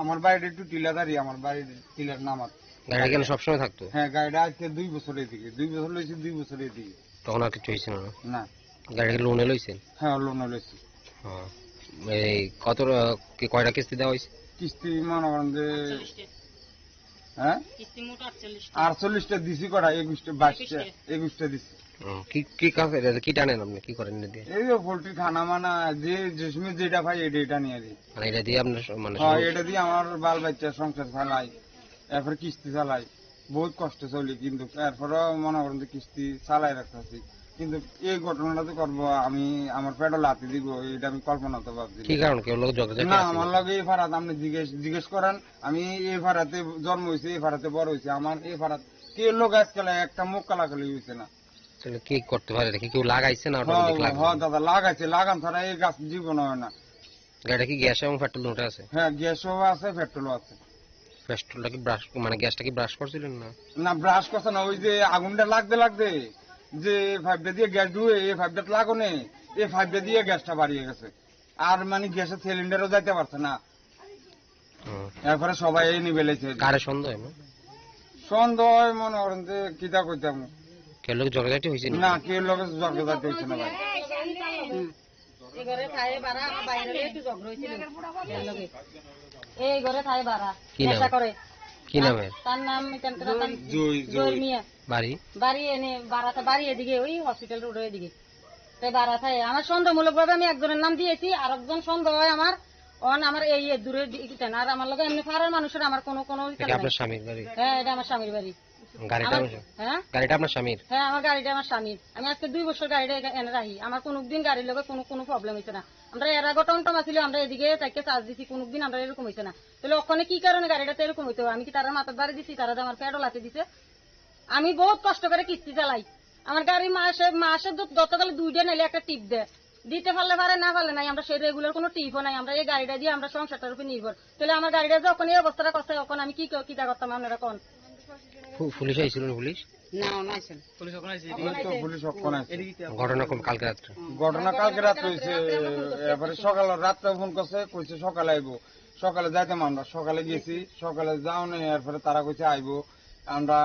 আমার বাড়িটা একটু টিলাদারি, আমার বাড়ির টিলার নামাত। গাড়িটা কেন সবসময় থাকতো? হ্যাঁ, গাড়িটা আজকে 2 বছর এদিকে, 2 বছর লইছি, 2 বছর এদিকে। তখন আর কিছু হয়েছিল না? না। গাড়িটা লোনে লইছেন? হ্যাঁ, লোনে লইছি। হ্যাঁ, এই কয়টা কিস্তি দেওয়া হয়েছে? কিস্তি মনে করেন যে হ্যাঁ 48টা দিছি, কটা 21টা দিছি। কি কাজ কি টানেন আপনি, কি করেন? এই যে পোল্ট্রি খানা মানা যে সময় যেটা পাই এটা নিয়ে দিই। মানে এটা দিয়ে আপনার মানে? হ্যাঁ, এটা দিয়ে আমার বাল বাচ্চা সংসার চালাই, এরপর কিস্তি চালাই, বহুত কষ্ট চলি, কিন্তু এরপরও মনে করেন যে কিস্তি চালাই রাখতেছি। কিন্তু এই ঘটনাটা করবো আমি, আমার পেটে লাথি দিব, এটা আমি কল্পনা তো ভাবছি। কি কারণ? কেউ লোক না, আমার লগে এই ফারাত আপনি জিজ্ঞেস করেন। আমি এই ফারাতে জন্ম হয়েছি, এই ফারাতে বড় হয়েছি, আমার এই ফারাত কে লোক আজকাল একটা মুখ কালাকালি হয়েছে না। কি করতে পারে? কেউ লাগাইছে না? হ্যাঁ দাদা, লাগাইছে, লাগান ছাড়া এই গাছ জীবন হয় না। গাড়িটা কি গ্যাস এবং পেট্রোল দুটো আছে? হ্যাঁ, গ্যাসও আছে, পেট্রোলও আছে। পেট্রোলটা কি ব্রাশ, মানে গ্যাসটা কি ব্রাশ করছিলেন না? না, ব্রাশ করছে না, ওই যে আগুনটা লাগতে যে 5টা দিয়ে গ্যাস ধুয়ে এই 5টা লাগানে, এই 5টা দিয়ে গ্যাসটা বাড়িয়ে গেছে, আর মানে গ্যাসের সিলিন্ডারও যাইতে পারছে না। এরপরে সবাই এই নিবেলেছে। কারে সন্দেহ? সন্দেহ মনে করেন যে কিতা কইতাম, কেউ লোক জগাজাটি হয়েছে না, কেউ লোক জগাজাটি হয়েছে না ভাই। এই ঘরে থাই বাড়া করে। কি নামে? তার নাম বাড়ি এনে বাড়াতে, বাড়ি এদিকে ওই হসপিটাল রোড এদিকে বাড়া থাকে। আমার সন্দেহমূলক ভাবে আমি একজনের নাম দিয়েছি, আর একজন সন্দেহ হয় আমার আমার এই দূরে আর আমার লোক এমনি ফারার মানুষের আমার কোনো স্বামীর বাড়ি। হ্যাঁ, এটা আমার স্বামীর বাড়ি। গাড়িটা আপনার স্বামীর? হ্যাঁ, আমার গাড়িটা আমার স্বামীর। আমি আজকে 2 বছর গাড়িটা এনে রাখি, আমার কোনদিন গাড়ির লোক কোনো প্রবলেম হয়েছে না। আমরা এর আগে টমটমা ছিল, আমরা এদিকে তাকে চার্জ দিচ্ছি, কোনদিন আমরা এরকম হয়েছে না। তাহলে ওখানে কি কারণে গাড়িটাতে এরকম হইতো? আমি কি তারা মাথার বাড়ি দিচ্ছি? তারা আমার পেটও লাথি দিছে। আমি বহুত কষ্ট করে কিস্তি চালাই, আমার গাড়ি মাসে গতকালে 2টা নাইলে একটা টিপ দেয়, দিতে পারলে পারে, না পারলে নাই। আমরা সেই রেগুলার কোনো টিপও নাই, আমরা এই গাড়িটা দিয়ে আমরা সংসারটার উপর নির্ভর। তাহলে আমার গাড়িটা যখন এই অবস্থাটা করছে, তখন আমি কিটা করতাম আপনারা কোন? পুলিশ আইছিল? পুলিশ ঘটনা কালকে রাত্রে হয়েছে। এবারে সকালে রাত্রে ফোন করছে, কইছে সকালে আইবো, সকালে যাইতাম। আমরা সকালে গেছি, সকালে যাও না, এরপরে তারা কইছে আইবো, আমরা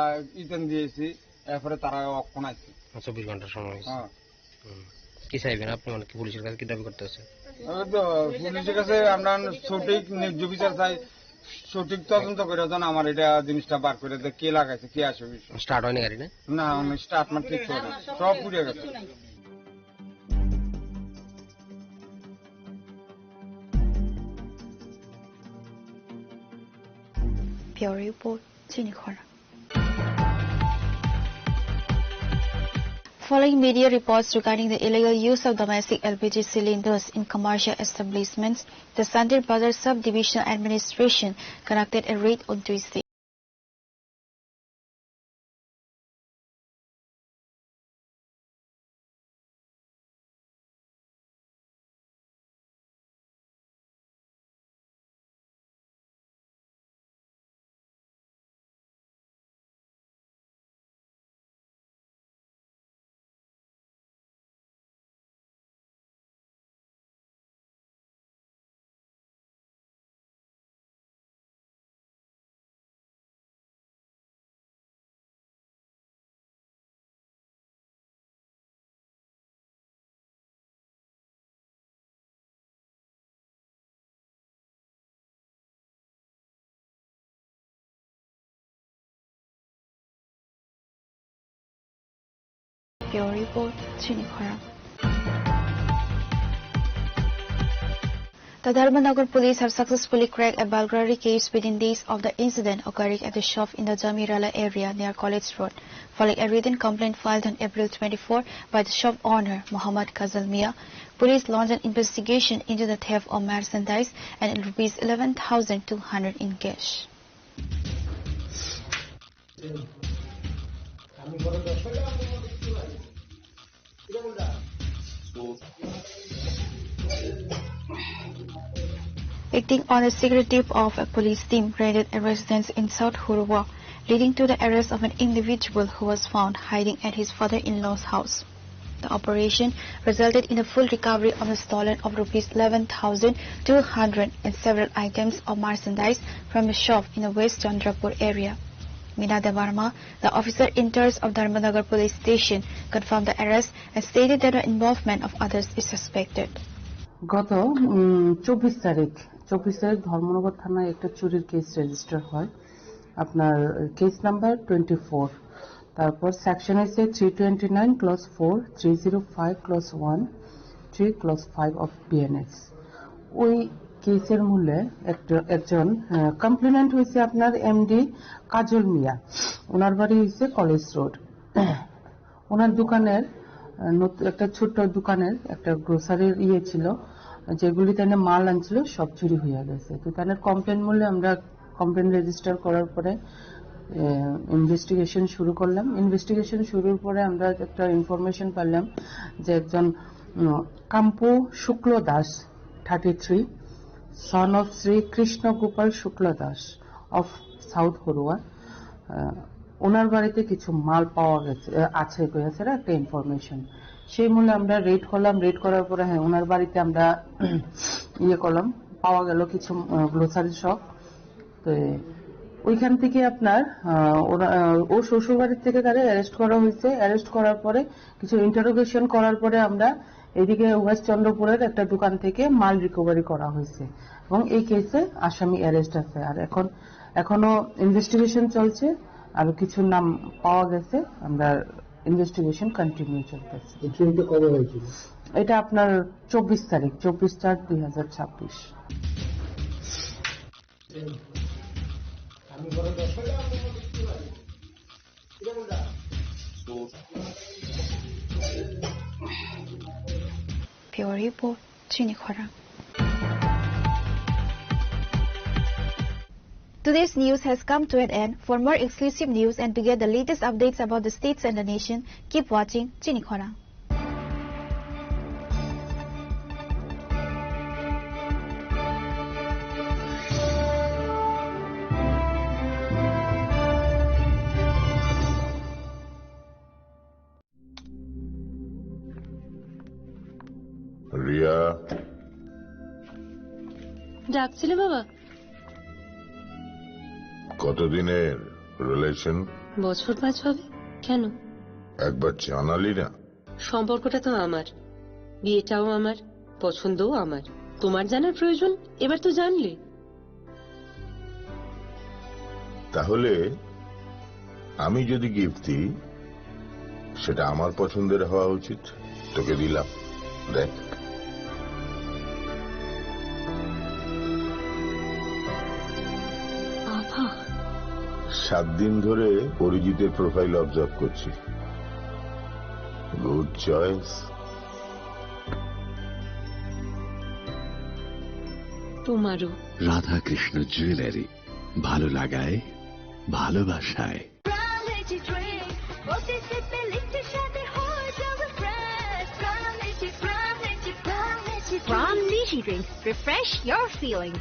ইতেন দিয়েছি, এরপরে তারা অক্ষণ আইছে। 24 ঘন্টার সময়। কি চাইবেন আপনি, মানে কি পুলিশের কাছে কি দাবি করতেছে? পুলিশের কাছে আমরা সঠিক ন্যায্য বিচার চাই, সঠিক তদন্ত করে যেন আমার এটা জিনিসটা বার করে দেয়, কে লাগাইছে, কে আসে। স্টার্ট হয়নি গাড়ি? না, স্টার্ট মানে ঠিক করে সব পুড়ে গেছে। Bureau Report, Chinikhora. Following media reports regarding the illegal use of domestic LPG cylinders in commercial establishments, the Sandir Bazar Subdivision Administration conducted a raid on Tuesday. Bureau Report, Chinikhara. The Dharmanagar police have successfully cracked a burglary case within days of the incident occurring at the shop in the Jamirala area near College Road, following a written complaint filed on April 24 by the shop owner, Muhammad Kazal Mia. Police launched an investigation into the theft of merchandise and rupees 11,200 in cash. Acting on the secret tip of a police team raided a residence in South Hurwa, leading to the arrest of an individual who was found hiding at his father-in-law's house. The operation resulted in a full recovery of the stolen of rupees 11,200 and several items of merchandise from a shop in the West Chandrapur area. Meena Devarma, the officer in charge of Dharmanagar police station, confirmed the arrest and stated that the involvement of others is suspected. গত 24 তারিখ ধর্মনগর থানায় একটা চুরির case register হয় আপনার case number 24 তারপর section আছে 329 clause 4 305 clause 1 3 clause 5 অফ বিএনএস ওই কেসের মূলে একজন কমপ্লেনেন্ট হয়েছে আপনার এমডি কাজল মিয়া ওনার বাড়ি হয়েছে কলেজ রোড ওনার দোকানের একটা ছোট দোকানের একটা গ্রোসারির ছিল যেগুলি তানে মাল আনছিল সব চুরি হয়ে গেছে তো তাদের কমপ্লেন মূলে আমরা কমপ্লেন রেজিস্টার করার পরে ইনভেস্টিগেশন শুরু করলাম ইনভেস্টিগেশন শুরুর পরে আমরা একটা ইনফরমেশন পেলাম যে একজন কাম্পু শুক্ল Das 33 son of Sri Krishna Gopal Shukla Das of South Horua ওনার বাড়িতে কিছু মাল পাওয়া গেছে আছে কইছে একটা ইনফরমেশন সেই মূলে আমরা রেড করলাম রেড করার পরে হ্যাঁ ওনার বাড়িতে আমরা করলাম পাওয়া গেল কিছু গ্রোসারি শপ তো ওইখান থেকে আপনার ও শ্বশুর বাড়ি থেকে তারে অ্যারেস্ট করা হয়েছে অ্যারেস্ট করার পরে কিছু ইন্টারোগেশন করার পরে আমরা এদিকে ওয়েস্ট চন্দ্রপুরের একটা দোকান থেকে মাল রিকভারি করা হয়েছে এবং এই কেসে আসামি অ্যারেস্ট আছে আর এখনো ইনভেস্টিগেশন চলছে আর কিছু নাম পাওয়া গেছে আমরা ইনভেস্টিগেশন কন্টিনিউ চলতেছে চুরিটা কবে হয়েছিল এটা আপনার 24 তারিখ 24/4/2026 আমি বড় দশটা Bureau Report, Chinikhara. Today's news has come to an end. For more exclusive news and to get the latest updates about the states and the nation, keep watching Chinikhara. Riya ডাকছিলে বাবা কতদিনের রিলেশন বছর 5 হবে কেন একবার জানালি না সম্পর্কটা তো আমার বিয়েটাও আমার পছন্দও আমার তোমার জানার প্রয়োজন এবার তো জানলে তাহলে আমি যদি গিফট দিই সেটা আমার পছন্দের হওয়া উচিত তোকে দিলাম দেখ 7 দিন ধরে পরিচিতের প্রোফাইল অবজার্ভ করছি গুড চয়েস তোমারও রাধা কৃষ্ণ জুয়েলারি ভালো লাগায় ভালোবাসায় From Nishi Drinks, refresh your feelings.